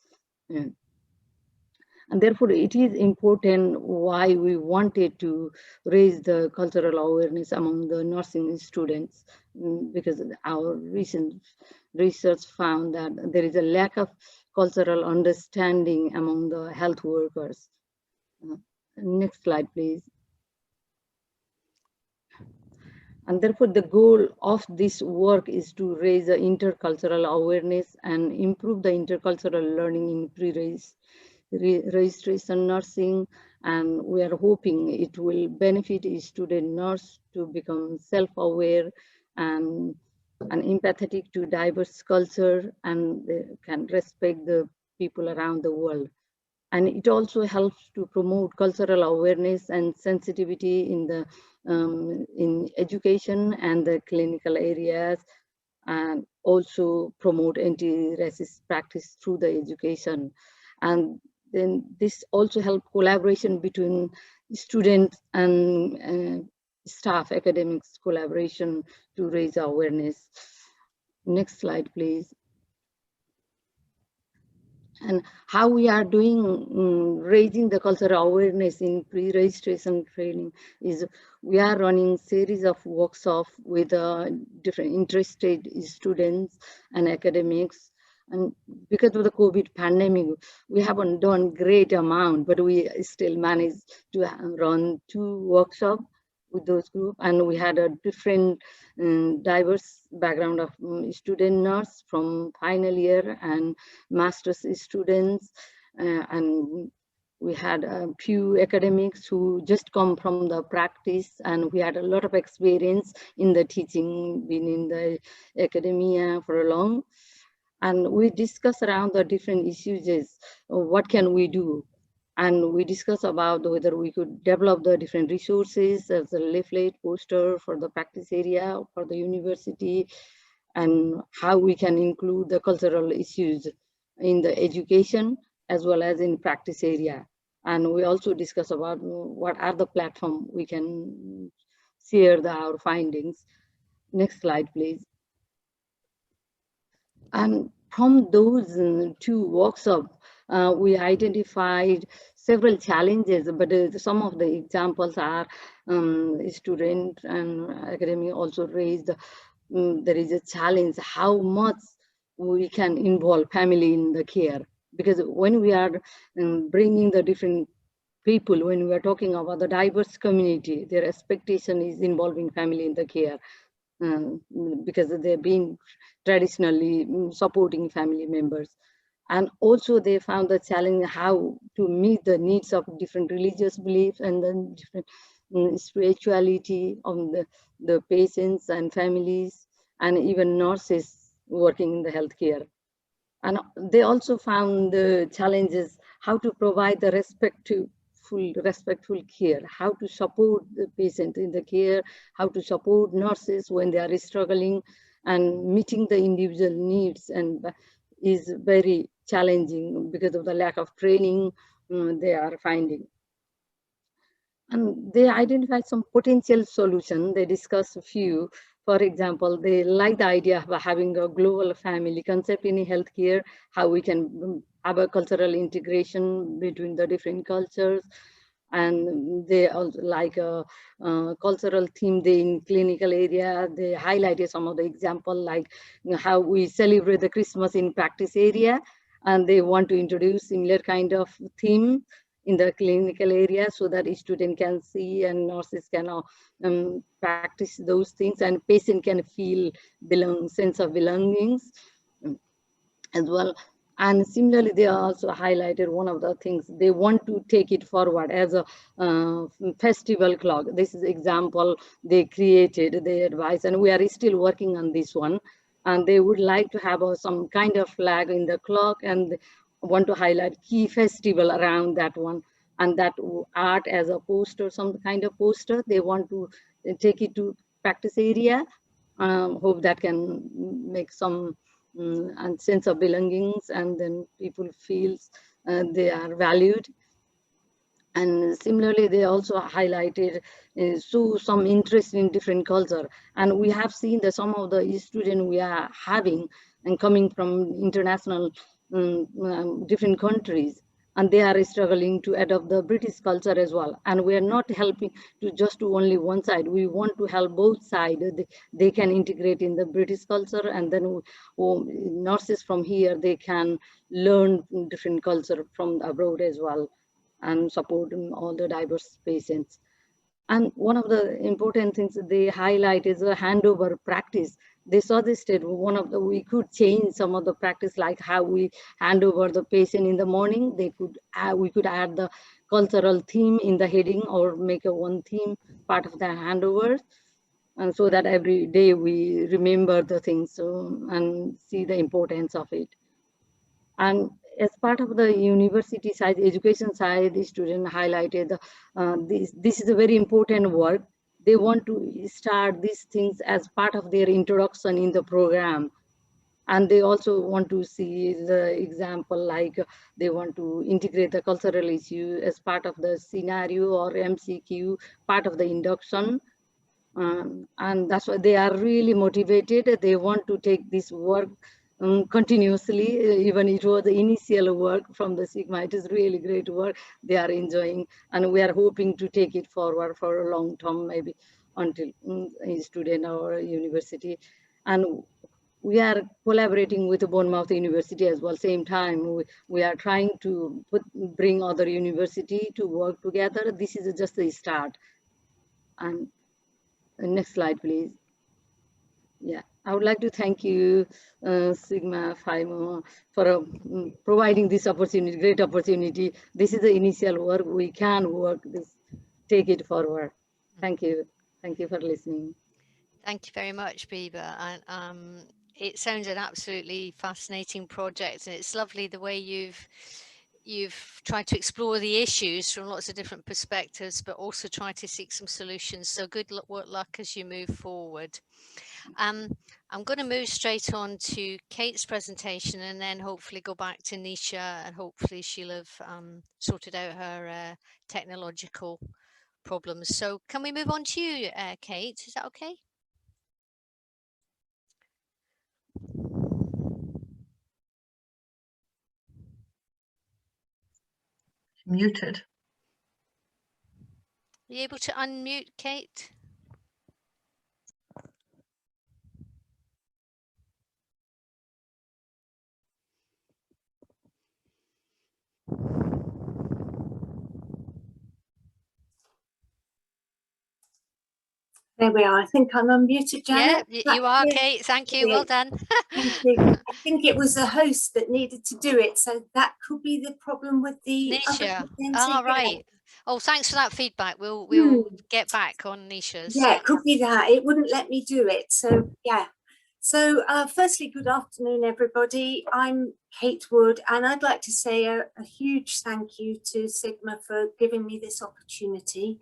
And therefore, it is important why we wanted to raise the cultural awareness among the nursing students, because our recent research found that there is a lack of cultural understanding among the health workers. Next slide, please. And therefore, the goal of this work is to raise the intercultural awareness and improve the intercultural learning in pre-registration nursing, and we are hoping it will benefit a student nurse to become self-aware and empathetic to diverse culture, and they can respect the people around the world. And it also helps to promote cultural awareness and sensitivity in the in education and the clinical areas, and also promote anti-racist practice through the education. And then this also helps collaboration between students and staff, academics collaboration to raise awareness. Next slide, please. And how we are doing raising the cultural awareness in pre-registration training is we are running series of workshops with different interested students and academics. And because of the COVID pandemic, we haven't done great amount, but we still managed to run 2 workshops with those groups. And we had a different diverse background of student nurse from final year and master's students. And we had a few academics who just come from the practice, and we had a lot of experience in the teaching, been in the academia for a long. And we discuss around the different issues, what can we do? And we discuss about whether we could develop the different resources as a leaflet, poster for the practice area, for the university. and how we can include the cultural issues in the education as well as in practice area. And we also discuss about what are the platform we can share our findings. Next slide, please. And from those two workshops, we identified several challenges, but some of the examples are student and academy also raised there is a challenge how much we can involve family in the care, because when we are bringing the different people, when we are talking about the diverse community, their expectation is involving family in the care. Because they've been traditionally supporting family members. And also they found the challenge how to meet the needs of different religious beliefs and then different spirituality of the patients and families, and even nurses working in the healthcare. And they also found the challenges how to provide the respectful care, how to support the patient in the care, how to support nurses when they are struggling, and meeting the individual needs and is very challenging because of the lack of training they are finding. And they identified some potential solution. They discussed a few. For example, they like the idea of having a global family concept in healthcare, how we can have a cultural integration between the different cultures. And they also like a cultural theme day in clinical area. They highlighted some of the example, like how we celebrate the Christmas in practice area, and they want to introduce similar kind of theme in the clinical area so that a student can see and nurses can practice those things, and patient can feel sense of belongings as well. And similarly, they also highlighted one of the things they want to take it forward as a festival clock. This is example they created, they advised, and we are still working on this one. And they would like to have some kind of flag in the clock and want to highlight key festival around that one, and that art as a poster, some kind of poster. They want to take it to practice area. Hope that can make some and sense of belongings, and then people feels they are valued. And similarly, they also highlighted some interest in different culture. And we have seen that some of the students we are having and coming from international different countries, and they are struggling to adopt the British culture as well. And we are not helping to just do only one side. We want to help both sides. They can integrate in the British culture, and then nurses from here, they can learn different culture from abroad as well, and support all the diverse patients. And one of the important things they highlight is a handover practice. They suggested we could change some of the practice, like how we hand over the patient in the morning. We could add the cultural theme in the heading, or make a one theme part of the handover, and so that every day we remember the things and see the importance of it. And as part of the university side, education side, the student highlighted this is a very important work. They want to start these things as part of their introduction in the program. And they also want to see the example, like they want to integrate the cultural issue as part of the scenario or MCQ, part of the induction. And that's why they are really motivated. They want to take this work continuously. Even it was the initial work from the Sigma. It is really great work they are enjoying, and we are hoping to take it forward for a long term, maybe until a student or university. And we are collaborating with Bournemouth University as well. Same time, we are trying to bring other university to work together. This is just the start. And next slide, please. Yeah, I would like to thank you, Sigma FIMO, for providing this opportunity, great opportunity. This is the initial work. We can work this, take it forward. Thank you. Thank you for listening. Thank you very much, Bibha. And it sounds an absolutely fascinating project, and it's lovely the way you've you've tried to explore the issues from lots of different perspectives, but also try to seek some solutions. So good luck as you move forward. I'm going to move straight on to Kate's presentation and then hopefully go back to Nisha, and hopefully she'll have sorted out her technological problems. So can we move on to you, Kate? Is that okay? Muted. Are you able to unmute, Kate? There we are. I think I'm unmuted, Janet. Yeah, you are, Kate. Thank you. Well done. Thank you. I think it was the host that needed to do it, so that could be the problem with the Nisha. other Right. Oh, thanks for that feedback. We'll get back on Nisha's. Yeah, it could be that. It wouldn't let me do it. So yeah. So firstly, good afternoon, everybody. I'm Cate Wood, and I'd like to say a huge thank you to Sigma for giving me this opportunity.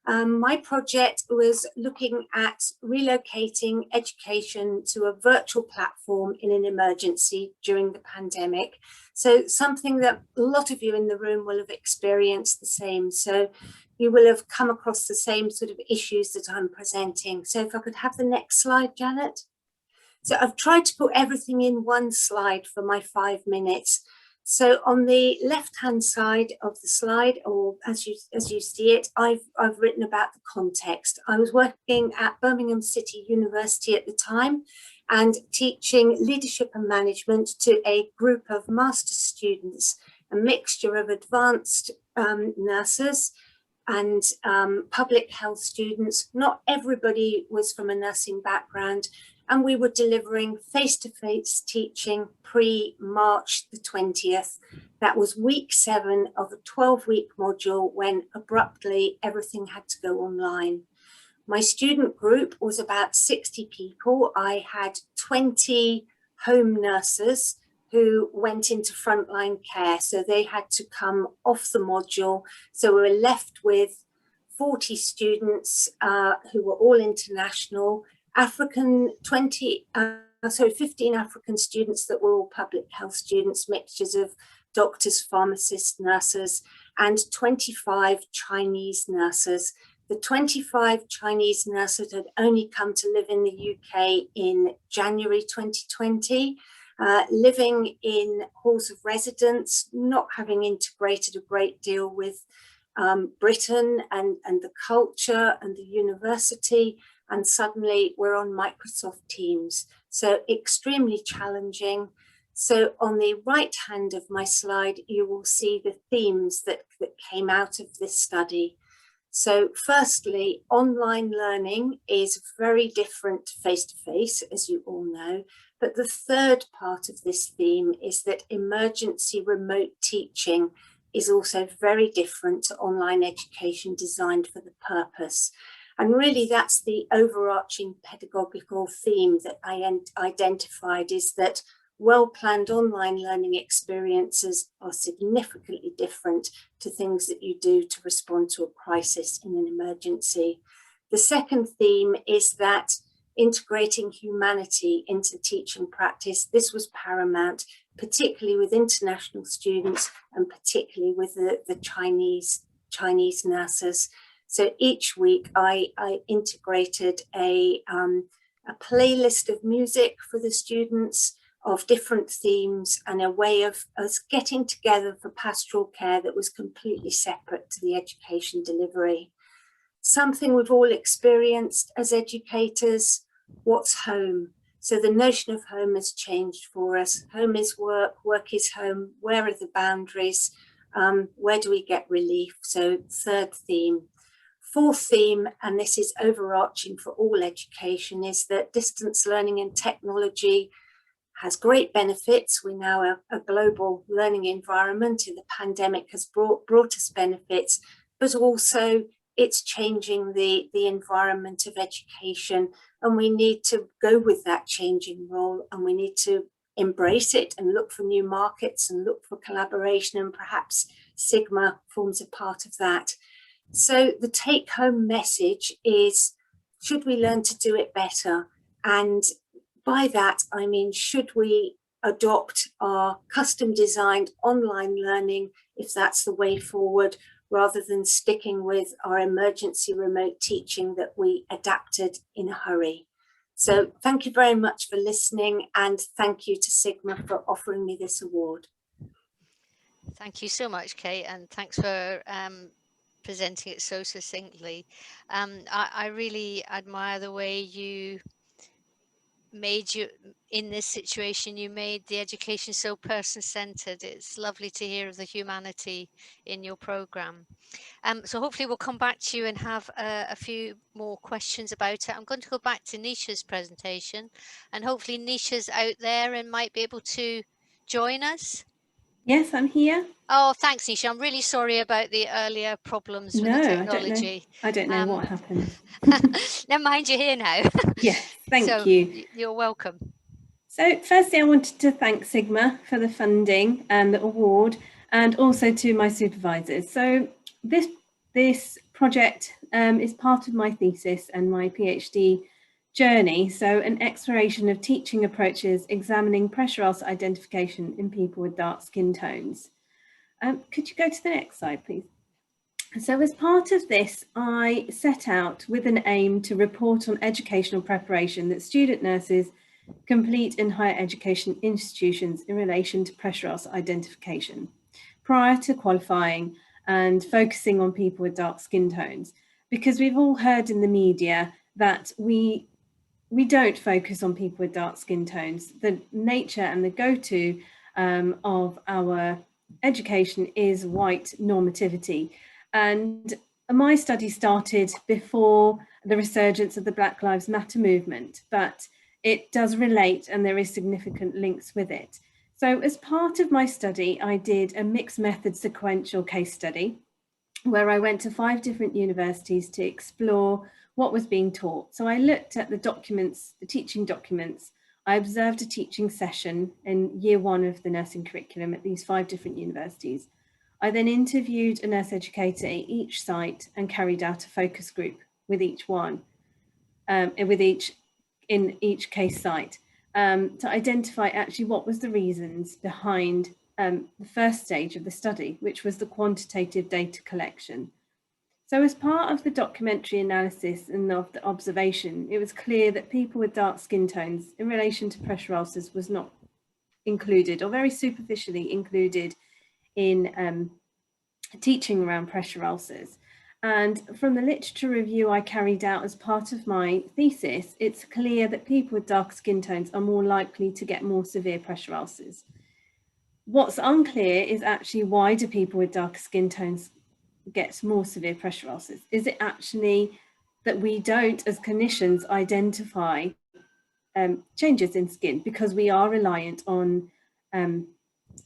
My project was looking at relocating education to a virtual platform in an emergency during the pandemic. So something that a lot of you in the room will have experienced the same. So you will have come across the same sort of issues that I'm presenting. So if I could have the next slide, Janet. So I've tried to put everything in one slide for my 5 minutes. So on the left-hand side of the slide, or as you see it, I've written about the context. I was working at Birmingham City University at the time and teaching leadership and management to a group of master's students, a mixture of advanced nurses and public health students. Not everybody was from a nursing background. And we were delivering face-to-face teaching pre-March the 20th. That was week 7 of a 12-week module when abruptly everything had to go online. My student group was about 60 people. I had 20 home nurses who went into frontline care. So they had to come off the module. So we were left with 40 students who were all international, 15 African students that were all public health students, mixtures of doctors, pharmacists, nurses, and 25 Chinese nurses. The 25 Chinese nurses had only come to live in the UK in January 2020, living in halls of residence, not having integrated a great deal with Britain and the culture and the university. And suddenly we're on Microsoft Teams. So extremely challenging. So on the right hand of my slide, you will see the themes that came out of this study. So firstly, online learning is very different face-to-face, as you all know. But the third part of this theme is that emergency remote teaching is also very different to online education designed for the purpose. And really that's the overarching pedagogical theme that I identified, is that well-planned online learning experiences are significantly different to things that you do to respond to a crisis in an emergency. The second theme is that integrating humanity into teaching practice, this was paramount, particularly with international students and particularly with the Chinese nurses. So each week I integrated a playlist of music for the students of different themes and a way of us getting together for pastoral care that was completely separate to the education delivery. Something we've all experienced as educators, what's home? So the notion of home has changed for us. Home is work, work is home. Where are the boundaries? Where do we get relief? So third theme. Fourth theme, and this is overarching for all education, is that distance learning and technology has great benefits. We're now a global learning environment, and the pandemic has brought us benefits, but also it's changing the environment of education, and we need to go with that changing role, and we need to embrace it and look for new markets and look for collaboration, and perhaps Sigma forms a part of that. So the take-home message is, should we learn to do it better? And by that, I mean, should we adopt our custom-designed online learning, if that's the way forward, rather than sticking with our emergency remote teaching that we adapted in a hurry? So thank you very much for listening, and thank you to Sigma for offering me this award. Thank you so much, Kate, and thanks for presenting it so succinctly. I really admire the way you in this situation, you made the education so person-centered. It's lovely to hear of the humanity in your program. So hopefully we'll come back to you and have a few more questions about it. I'm going to go back to Nisha's presentation, and hopefully Nisha's out there and might be able to join us. Yes, I'm here. Oh, thanks, Nisha. I'm really sorry about the earlier problems with the technology. I don't know what happened. Never mind, you're here now. Yes, thank you. You're welcome. So firstly, I wanted to thank Sigma for the funding and the award, and also to my supervisors. So this project is part of my thesis and my PhD journey. So an exploration of teaching approaches examining pressure ulcer identification in people with dark skin tones. Could you go to the next slide, please? So as part of this, I set out with an aim to report on educational preparation that student nurses complete in higher education institutions in relation to pressure ulcer identification prior to qualifying, and focusing on people with dark skin tones, because we've all heard in the media that we don't focus on people with dark skin tones. The nature and the go-to of our education is white normativity. And my study started before the resurgence of the Black Lives Matter movement, but it does relate and there is significant links with it. So as part of my study, I did a mixed method sequential case study where I went to 5 different universities to explore what was being taught. So I looked at the documents, the teaching documents. I observed a teaching session in year 1 of the nursing curriculum at these 5 different universities. I then interviewed a nurse educator at each site and carried out a focus group with each one, in each case site, to identify actually what was the reasons behind the first stage of the study, which was the quantitative data collection. So as part of the documentary analysis and of the observation, it was clear that people with dark skin tones in relation to pressure ulcers was not included, or very superficially included, in teaching around pressure ulcers. And from the literature review I carried out as part of my thesis, it's clear that people with dark skin tones are more likely to get more severe pressure ulcers. What's unclear is actually, why do people with darker skin tones get more severe pressure ulcers? Is it actually that we don't, as clinicians, identify changes in skin because we are reliant on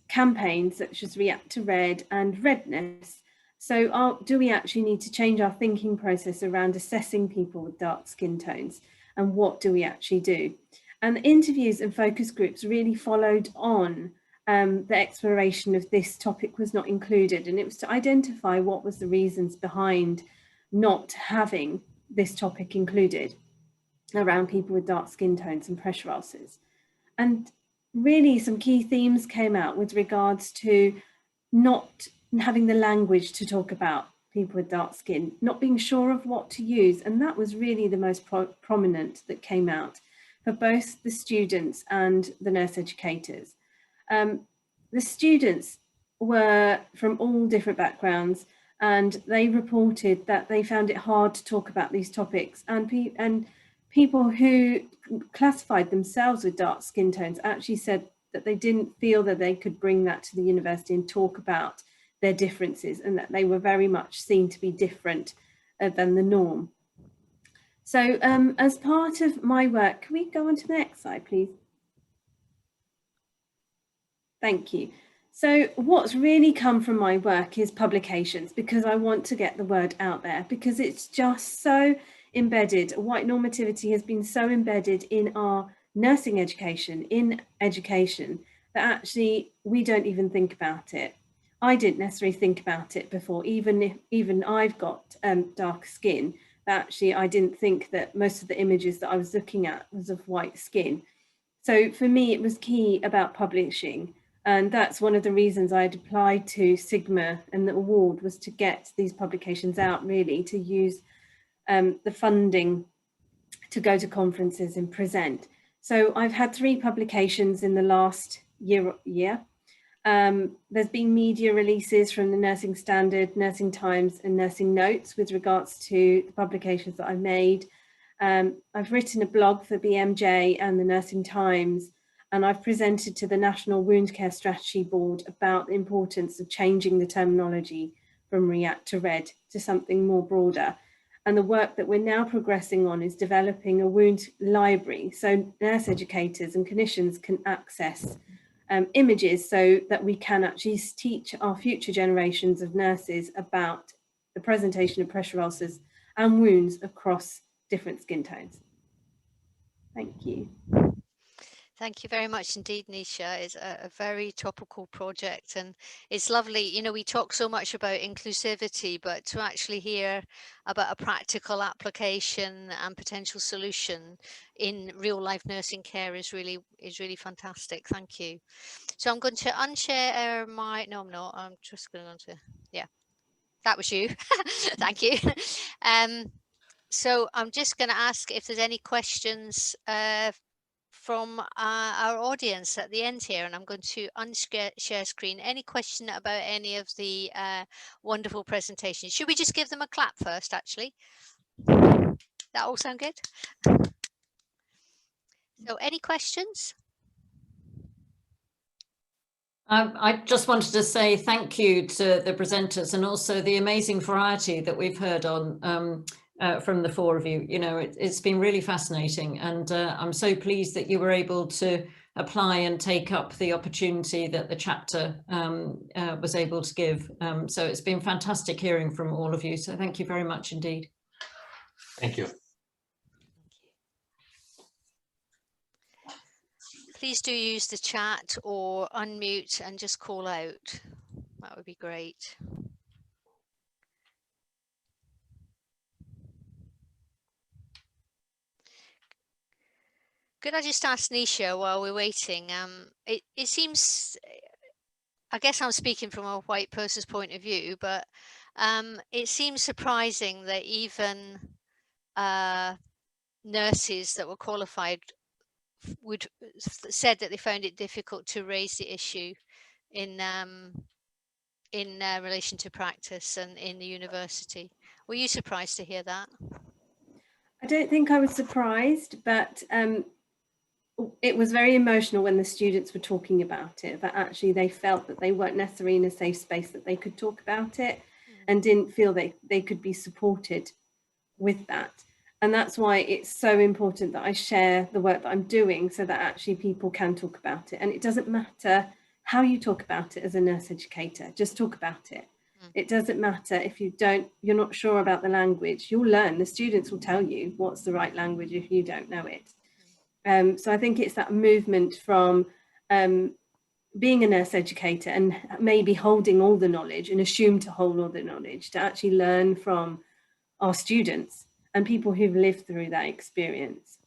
campaigns such as React to Red and redness? So do we actually need to change our thinking process around assessing people with dark skin tones, and what do we actually do? And the interviews and focus groups really followed on the exploration of this topic was not included, and it was to identify what was the reasons behind not having this topic included around people with dark skin tones and pressure ulcers. And really some key themes came out with regards to not having the language to talk about people with dark skin, not being sure of what to use, and that was really the most prominent that came out for both the students and the nurse educators. The students were from all different backgrounds, and they reported that they found it hard to talk about these topics, and people who classified themselves with dark skin tones actually said that they didn't feel that they could bring that to the university and talk about their differences, and that they were very much seen to be different than the norm. So as part of my work, can we go on to the next slide, please? Thank you. So what's really come from my work is publications, because I want to get the word out there, because it's just so embedded. White normativity has been so embedded in our nursing education, in education, that actually we don't even think about it. I didn't necessarily think about it before, even I've got dark skin, that actually I didn't think that most of the images that I was looking at was of white skin. So for me, it was key about publishing. And that's one of the reasons I had applied to Sigma, and the award was to get these publications out, really, to use the funding to go to conferences and present. So I've had 3 publications in the last year. There's been media releases from the Nursing Standard, Nursing Times and Nursing Notes with regards to the publications that I've made. I've written a blog for BMJ and the Nursing Times, and I've presented to the National Wound Care Strategy Board about the importance of changing the terminology from REACT to RED to something more broader. And the work that we're now progressing on is developing a wound library, so nurse educators and clinicians can access images so that we can actually teach our future generations of nurses about the presentation of pressure ulcers and wounds across different skin tones. Thank you. Thank you very much indeed, Nisha. It's a very topical project, and it's lovely. You know, we talk so much about inclusivity, but to actually hear about a practical application and potential solution in real life nursing care is really fantastic. Thank you. So I'm going to unshare my, no, I'm not. I'm just going to, yeah, that was you. Thank you. So I'm just going to ask if there's any questions from our audience at the end here, and I'm going to unshare screen. Any question about any of the wonderful presentations? Should we just give them a clap first, actually? That all sound good? So any questions? I just wanted to say thank you to the presenters, and also the amazing variety that we've heard on from the 4 of you. You know, it's been really fascinating, and I'm so pleased that you were able to apply and take up the opportunity that the chapter was able to give. So it's been fantastic hearing from all of you. So thank you very much indeed. Thank you. Please do use the chat or unmute and just call out. That would be great. Could I just ask Nisha while we're waiting? It seems, I guess I'm speaking from a white person's point of view, but it seems surprising that even nurses that were qualified said that they found it difficult to raise the issue in relation to practice and in the university. Were you surprised to hear that? I don't think I was surprised, but it was very emotional when the students were talking about it, that actually they felt that they weren't necessarily in a safe space that they could talk about it, and didn't feel they could be supported with that. And that's why it's so important that I share the work that I'm doing, so that actually people can talk about it. And it doesn't matter how you talk about it as a nurse educator, just talk about it. It doesn't matter if you're not sure about the language, you'll learn. The students will tell you what's the right language if you don't know it. So I think it's that movement from being a nurse educator and maybe holding all the knowledge and assume to hold all the knowledge, to actually learn from our students and people who've lived through that experience.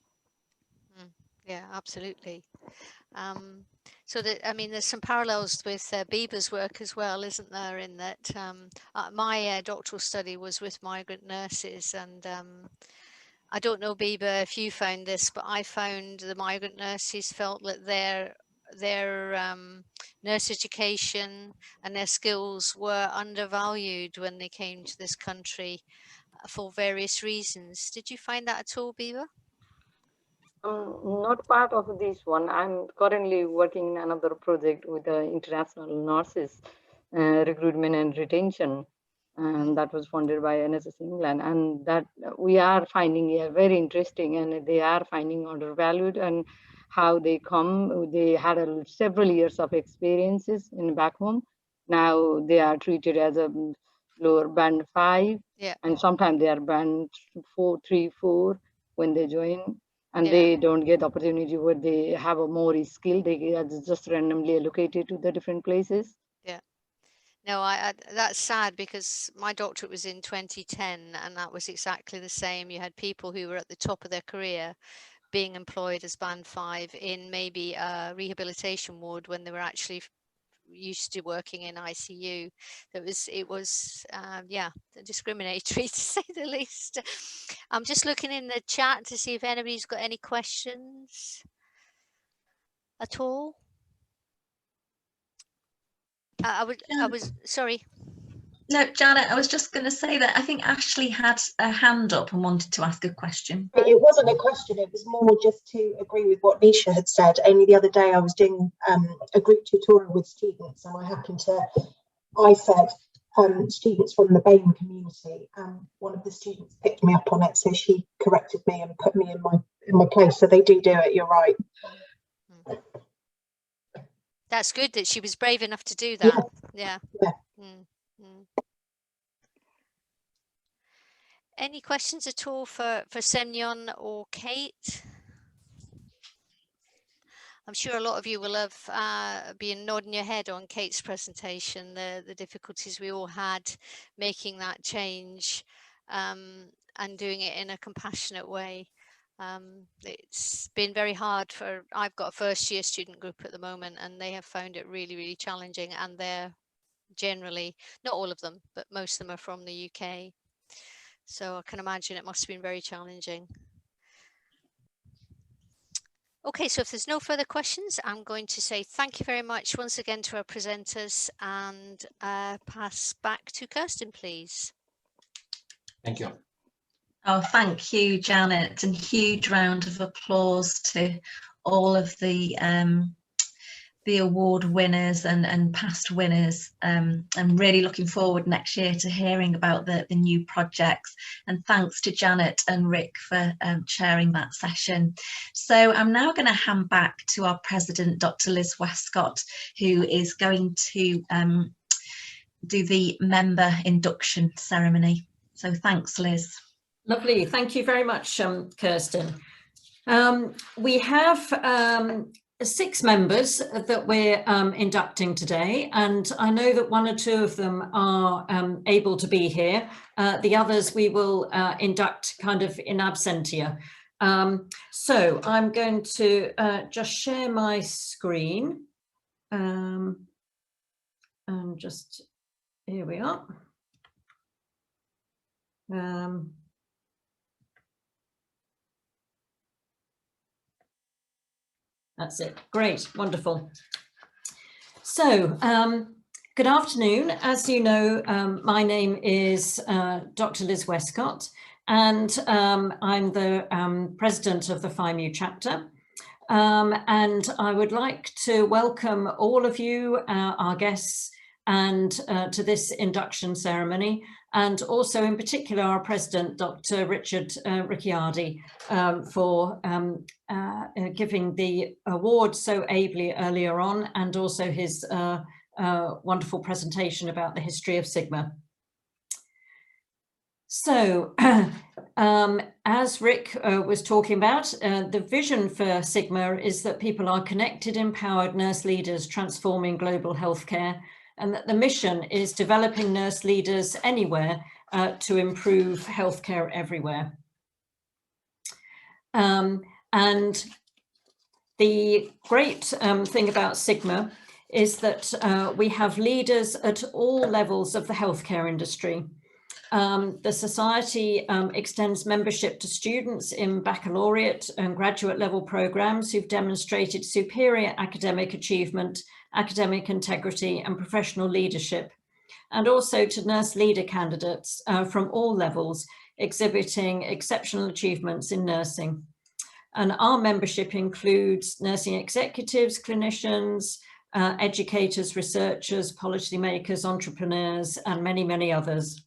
Yeah, absolutely. So that, I mean, there's some parallels with Bibha's work as well, isn't there? In that my doctoral study was with migrant nurses, and I don't know, Bibha, if you found this, but I found the migrant nurses felt that their nurse education and their skills were undervalued when they came to this country for various reasons. Did you find that at all, Bibha? Not part of this one. I'm currently working in another project with the international nurses recruitment and retention, and that was funded by NSS England, and that we are finding very interesting, and they are finding undervalued, and how they come. They had several years of experiences in back home. Now they are treated as a lower band 5, and sometimes they are band 4, 3, 4 when they join. and Yeah. they don't get the opportunity where they have a more skill. They are just randomly allocated to the different places. Yeah. No, that's sad, because my doctorate was in 2010 and that was exactly the same. You had people who were at the top of their career being employed as band 5 in maybe a rehabilitation ward when they were actually used to working in ICU. It was yeah, discriminatory to say the least. I'm just looking in the chat to see if anybody's got any questions at all. I was sorry. No, Janet, I was just going to say that I think Ashley had a hand up and wanted to ask a question. It wasn't a question, it was more just to agree with what Nisha had said. Only the other day I was doing a group tutorial with students, and I said students from the BAME community, and one of the students picked me up on it, so she corrected me and put me in my place. So they do it, you're right. That's good that she was brave enough to do that. Yeah. Any questions at all for Semyon or Kate? I'm sure a lot of you will have been nodding your head on Kate's presentation, the difficulties we all had making that change and doing it in a compassionate way. It's been very hard I've got a first year student group at the moment, and they have found it really, really challenging, and they're generally, not all of them, but most of them are from the UK. So I can imagine it must have been very challenging. Okay, so if there's no further questions, I'm going to say thank you very much once again to our presenters, and pass back to Kirsten, please. Thank you. Oh, thank you, Janet, and huge round of applause to all of the award winners and past winners. I'm really looking forward next year to hearing about the new projects, and thanks to Janet and Rick for chairing that session. So I'm now going to hand back to our president, Dr. Liz Westcott, who is going to do the member induction ceremony. So thanks, Liz. Lovely, thank you very much, Kirsten. We have 6 members that we're inducting today, and I know that 1 or 2 of them are able to be here. The others we will induct kind of in absentia. So I'm going to just share my screen, and just, here we are. That's it. Great. Wonderful. So good afternoon. As you know, my name is Dr. Liz Westcott, and I'm the president of the FIMU chapter. And I would like to welcome all of you, our guests, and to this induction ceremony, and also in particular our president, Dr. Richard Ricciardi, for giving the award so ably earlier on, and also his wonderful presentation about the history of Sigma. So as Rick was talking about, the vision for Sigma is that people are connected, empowered nurse leaders transforming global healthcare, and that the mission is developing nurse leaders anywhere to improve healthcare everywhere. And the great thing about Sigma is that we have leaders at all levels of the healthcare industry. The Society extends membership to students in baccalaureate and graduate level programs who've demonstrated superior academic achievement, academic integrity and professional leadership, and also to nurse leader candidates from all levels exhibiting exceptional achievements in nursing. And our membership includes nursing executives, clinicians, educators, researchers, policymakers, entrepreneurs, and many, many others.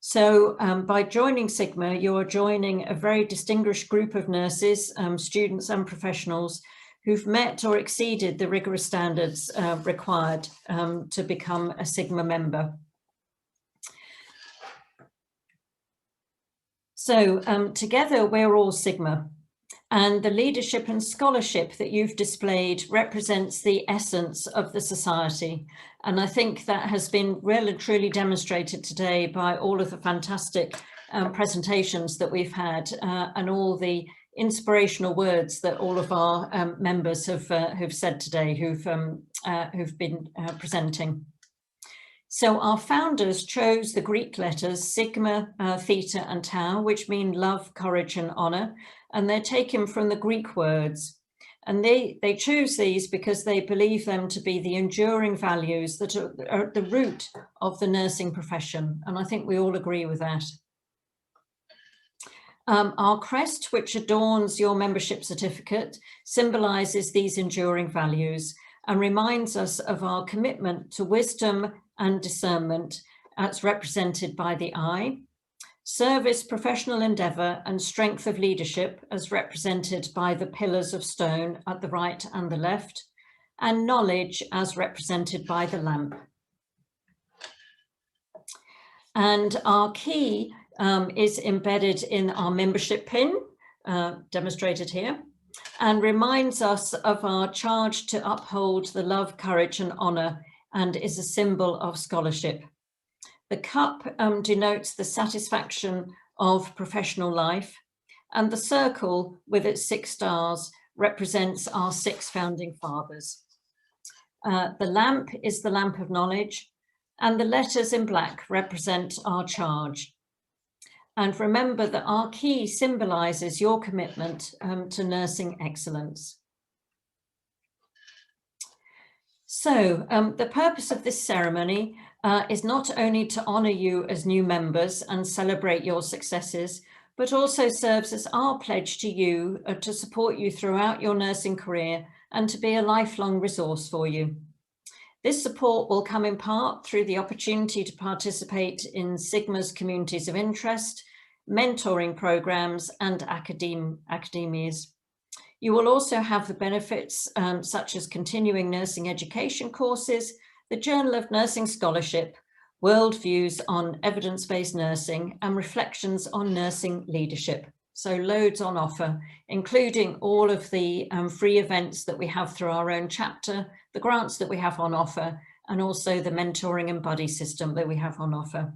So by joining Sigma, you're joining a very distinguished group of nurses, students and professionals who've met or exceeded the rigorous standards required to become a Sigma member. So together we're all Sigma, And the leadership and scholarship that you've displayed represents the essence of the society. And I think that has been really truly demonstrated today by all of the fantastic presentations that we've had and all the inspirational words that all of our members have said today, who've been presenting. So our founders chose the Greek letters sigma, theta and tau, which mean love, courage and honor. And they're taken from the Greek words. And they choose these because they believe them to be the enduring values that are at the root of the nursing profession. And I think we all agree with that. Our crest, which adorns your membership certificate, symbolizes these enduring values and reminds us of our commitment to wisdom and discernment as represented by the I, service, professional endeavour and strength of leadership as represented by the pillars of stone at the right and the left, and knowledge as represented by the lamp. And our key is embedded in our membership pin, demonstrated here, and reminds us of our charge to uphold the love, courage and honour, and is a symbol of scholarship. The cup denotes the satisfaction of professional life, and the circle with its 6 stars represents our 6 founding fathers. The lamp is the lamp of knowledge, and the letters in black represent our charge. And remember that our key symbolizes your commitment to nursing excellence. So the purpose of this ceremony is not only to honour you as new members and celebrate your successes, but also serves as our pledge to you to support you throughout your nursing career and to be a lifelong resource for you. This support will come in part through the opportunity to participate in Sigma's communities of interest, mentoring programs and academias. You will also have the benefits such as continuing nursing education courses, the Journal of Nursing Scholarship, worldviews on evidence-based nursing and reflections on nursing leadership. So loads on offer, including all of the free events that we have through our own chapter, the grants that we have on offer, and also the mentoring and buddy system that we have on offer.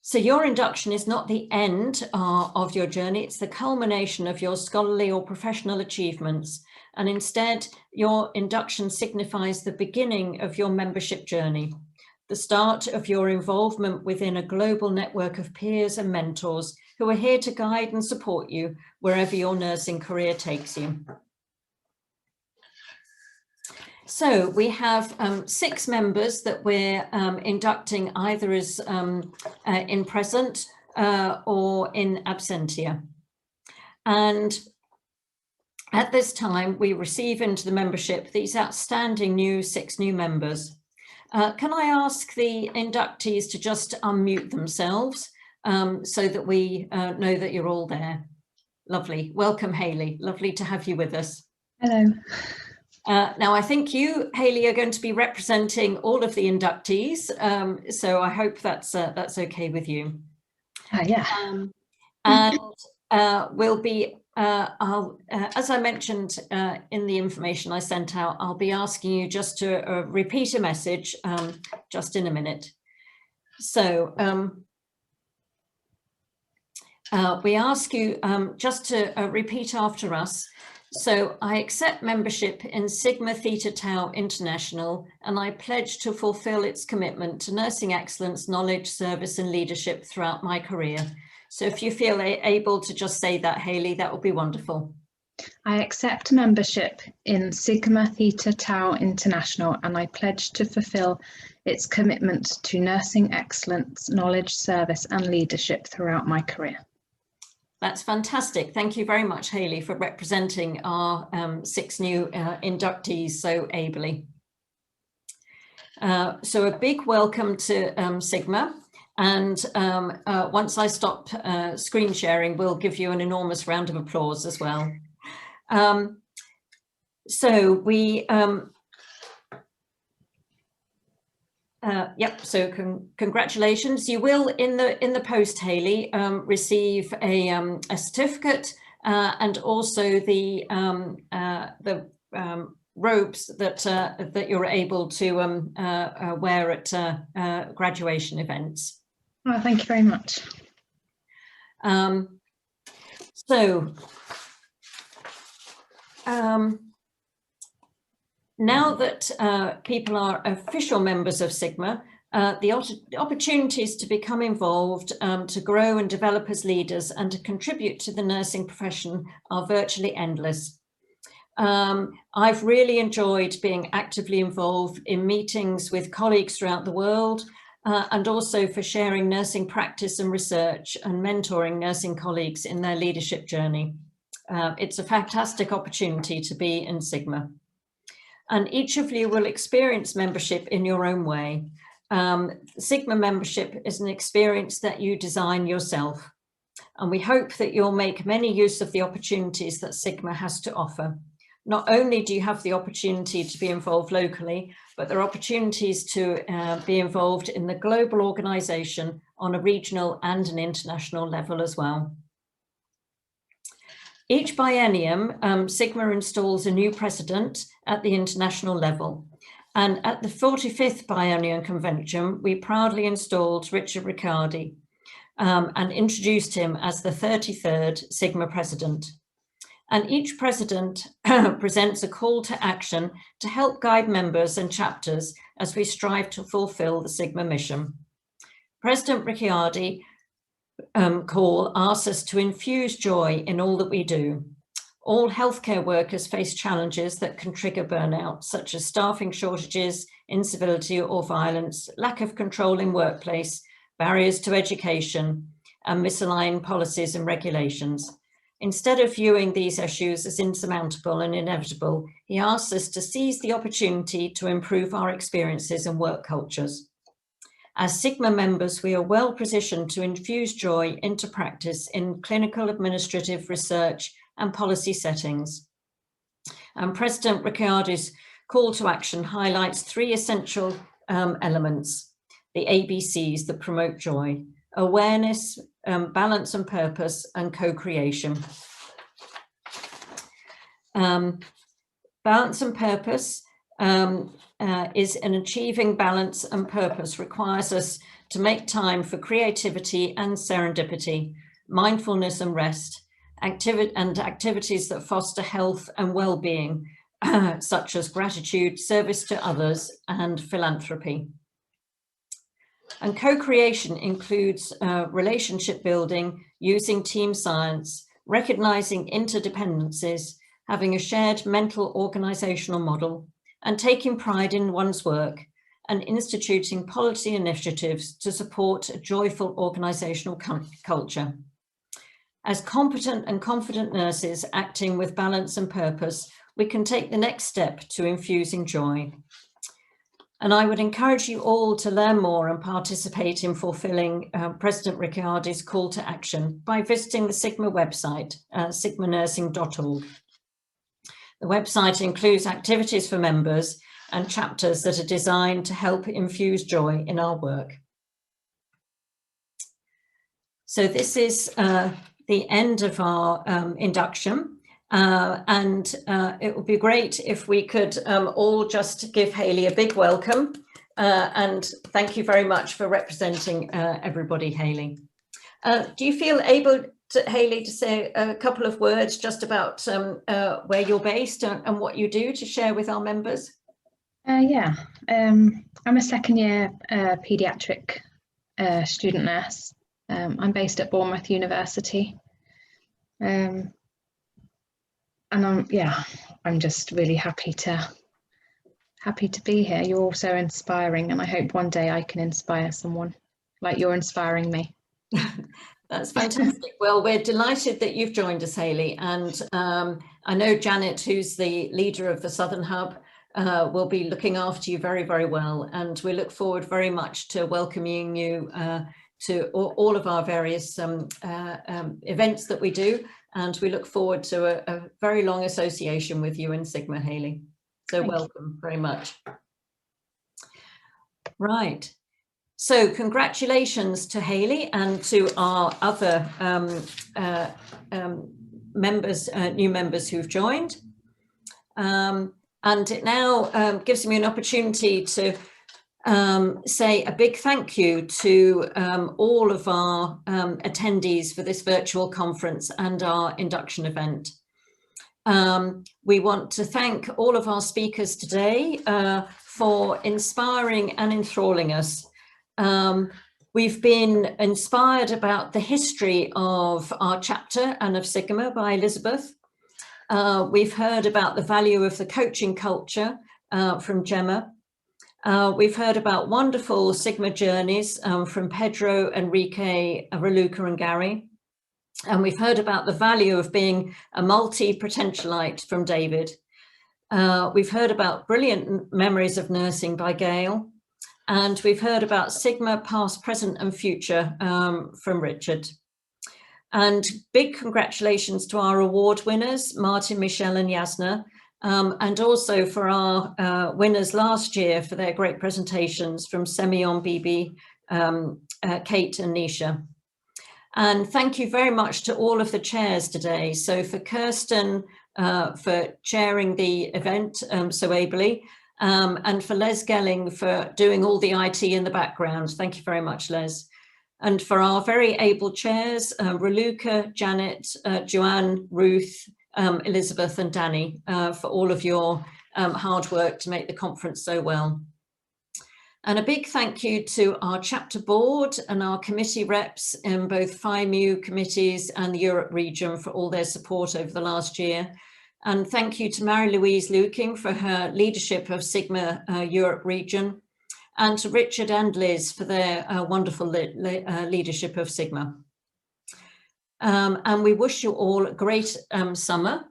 So your induction is not the end of your journey, it's the culmination of your scholarly or professional achievements. And instead, your induction signifies the beginning of your membership journey, the start of your involvement within a global network of peers and mentors who are here to guide and support you wherever your nursing career takes you. So we have 6 members that we're inducting either as in present or in absentia. And at this time, we receive into the membership these outstanding 6 new members. Can I ask the inductees to just unmute themselves so that we know that you're all there? Lovely. Welcome, Hayley. Lovely to have you with us. Hello. Now, I think you, Hayley, are going to be representing all of the inductees, so I hope that's okay with you. Yeah. And we'll be, as I mentioned in the information I sent out, I'll be asking you just to repeat a message just in a minute. So we ask you just to repeat after us. So I accept membership in Sigma Theta Tau International, and I pledge to fulfill its commitment to nursing excellence, knowledge, service and leadership throughout my career. So if you feel able to just say that, Hayley, that would be wonderful. I accept membership in Sigma Theta Tau International, and I pledge to fulfill its commitment to nursing excellence, knowledge, service and leadership throughout my career. That's fantastic. Thank you very much, Hayley, for representing our 6 new inductees so ably. So a big welcome to Sigma. And once I stop screen sharing, we'll give you an enormous round of applause as well. So we Yep. So congratulations. You will in the post, Hayley, receive a certificate and also the robes that you're able to wear at graduation events. Oh, thank you very much. Now that people are official members of Sigma, the opportunities to become involved, to grow and develop as leaders and to contribute to the nursing profession are virtually endless. I've really enjoyed being actively involved in meetings with colleagues throughout the world, and also for sharing nursing practice and research and mentoring nursing colleagues in their leadership journey. It's a fantastic opportunity to be in Sigma. And each of you will experience membership in your own way. Sigma membership is an experience that you design yourself. And we hope that you'll make many use of the opportunities that Sigma has to offer. Not only do you have the opportunity to be involved locally, but there are opportunities to be involved in the global organisation on a regional and an international level as well. Each biennium, Sigma installs a new president at the international level. And at the 45th Biennium Convention, we proudly installed Richard Riccardi and introduced him as the 33rd Sigma president. And each president presents a call to action to help guide members and chapters as we strive to fulfill the Sigma mission. President Riccardi call asks us to infuse joy in all that we do. All healthcare workers face challenges that can trigger burnout, such as staffing shortages, incivility or violence, lack of control in workplace, barriers to education, and misaligned policies and regulations. Instead of viewing these issues as insurmountable and inevitable, he asks us to seize the opportunity to improve our experiences and work cultures. As Sigma members, we are well positioned to infuse joy into practice in clinical, administrative, research and policy settings. And President Riccardi's call to action highlights three essential elements, the ABCs that promote joy: awareness, balance and purpose, and co-creation. Balance and purpose is in achieving balance and purpose requires us to make time for creativity and serendipity, mindfulness and rest, activities that foster health and well-being, such as gratitude, service to others, and philanthropy. And co-creation includes relationship building, using team science, recognizing interdependencies, having a shared mental organizational model, and taking pride in one's work, and instituting policy initiatives to support a joyful organizational culture. As competent and confident nurses acting with balance and purpose, we can take the next step to infusing joy. And I would encourage you all to learn more and participate in fulfilling President Riccardi's call to action by visiting the Sigma website, sigmanursing.org. The website includes activities for members and chapters that are designed to help infuse joy in our work. So this is the end of our induction. And it would be great if we could all just give Hayley a big welcome. And thank you very much for representing everybody, Hayley. Do you feel able, Hayley, to say a couple of words just about where you're based and what you do to share with our members? Yeah, I'm a second year paediatric student nurse. I'm based at Bournemouth University. And I'm just really happy to be here. You're all so inspiring, and I hope one day I can inspire someone like you're inspiring me. That's fantastic. Well, we're delighted that you've joined us, Hayley, and I know Janet, who's the leader of the Southern Hub, will be looking after you very, very well, and we look forward very much to welcoming you to all of our various events that we do. And we look forward to a very long association with you in Sigma, Hayley. So welcome very much. Right. So congratulations to Hayley and to our other members, new members who've joined. And it now gives me an opportunity to say a big thank you to all of our attendees for this virtual conference and our induction event. We want to thank all of our speakers today for inspiring and enthralling us. We've been inspired about the history of our chapter and of Sigma by Elizabeth. We've heard about the value of the coaching culture from Gemma. We've heard about wonderful Sigma journeys from Pedro, Enrique, Raluca and Gary. And we've heard about the value of being a multi-potentialite from David. We've heard about brilliant memories of nursing by Gail. And we've heard about Sigma past, present and future from Richard. And big congratulations to our award winners, Martin, Michelle and Yasna. And also for our winners last year for their great presentations from Semyon, Bibi, Kate and Nisha. And thank you very much to all of the chairs today. So for Kirsten, for chairing the event so ably, and for Les Gelling for doing all the IT in the background. Thank you very much, Les. And for our very able chairs, Raluca, Janet, Joanne, Ruth, Elizabeth and Danny, for all of your hard work to make the conference so well. And a big thank you to our chapter board and our committee reps in both FIMU committees and the Europe region for all their support over the last year. And thank you to Mary-Louise Luking for her leadership of Sigma Europe region, and to Richard and Liz for their wonderful leadership of Sigma. And we wish you all a great summer.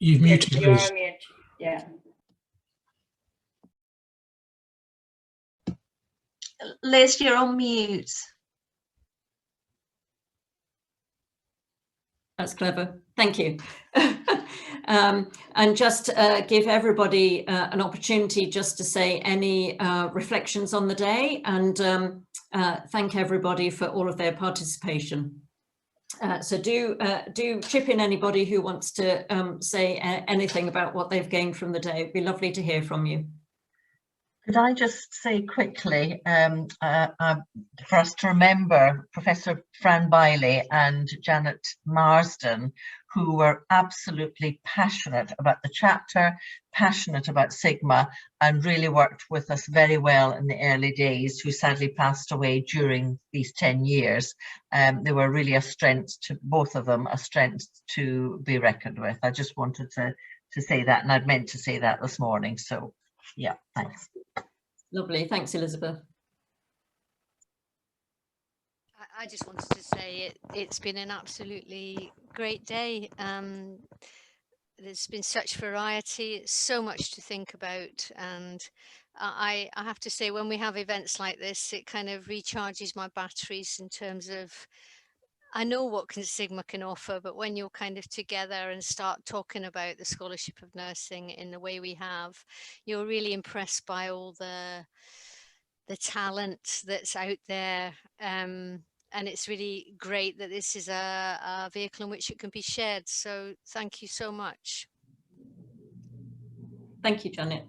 You've muted, Liz. Yeah. Liz, you're on mute. That's clever. Thank you. And just give everybody an opportunity just to say any reflections on the day, and thank everybody for all of their participation. So do chip in anybody who wants to say anything about what they've gained from the day. It'd be lovely to hear from you. Could I just say quickly for us to remember Professor Fran Bailey and Janet Marsden, who were absolutely passionate about the chapter, passionate about Sigma, and really worked with us very well in the early days, who sadly passed away during these 10 years. They were really a strength to both of them, a strength to be reckoned with. I just wanted to say that, and I'd meant to say that this morning. So yeah, thanks. Lovely, thanks Elizabeth. I just wanted to say it's been an absolutely great day. There's been such variety, so much to think about, and I have to say, when we have events like this, it kind of recharges my batteries in terms of, I know what Sigma can offer, but when you're kind of together and start talking about the scholarship of nursing in the way we have, you're really impressed by all the talent that's out there. And it's really great that this is a vehicle in which it can be shared. So thank you so much. Thank you, Janet.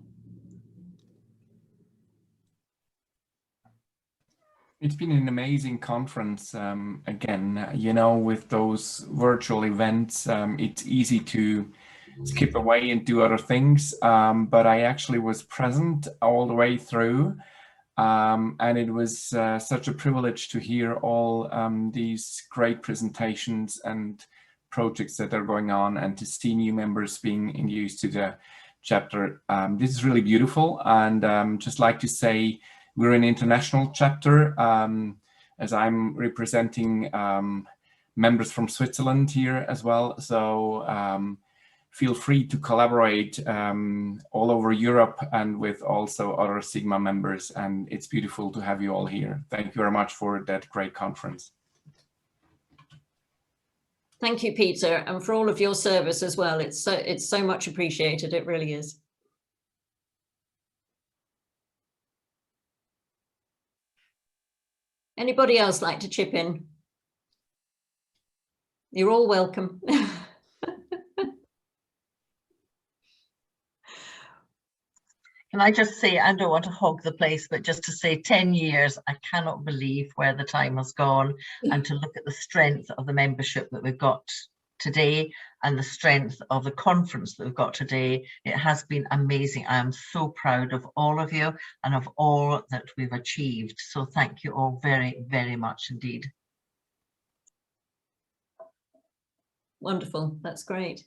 It's been an amazing conference. Again, you know, with those virtual events, it's easy to skip away and do other things. But I actually was present all the way through. And it was such a privilege to hear all these great presentations and projects that are going on, and to see new members being introduced to the chapter. This is really beautiful, and just like to say, we're an international chapter, as I'm representing members from Switzerland here as well. So feel free to collaborate all over Europe and with also other Sigma members. And it's beautiful to have you all here. Thank you very much for that great conference. Thank you, Peter, and for all of your service as well. It's so much appreciated. It really is. Anybody else like to chip in? You're all welcome. Can I just say, I don't want to hog the place, but just to say 10 years, I cannot believe where the time has gone, and to look at the strength of the membership that we've got today and the strength of the conference that we've got today. It has been amazing. I am so proud of all of you and of all that we've achieved. So thank you all very, very much indeed. Wonderful. That's great.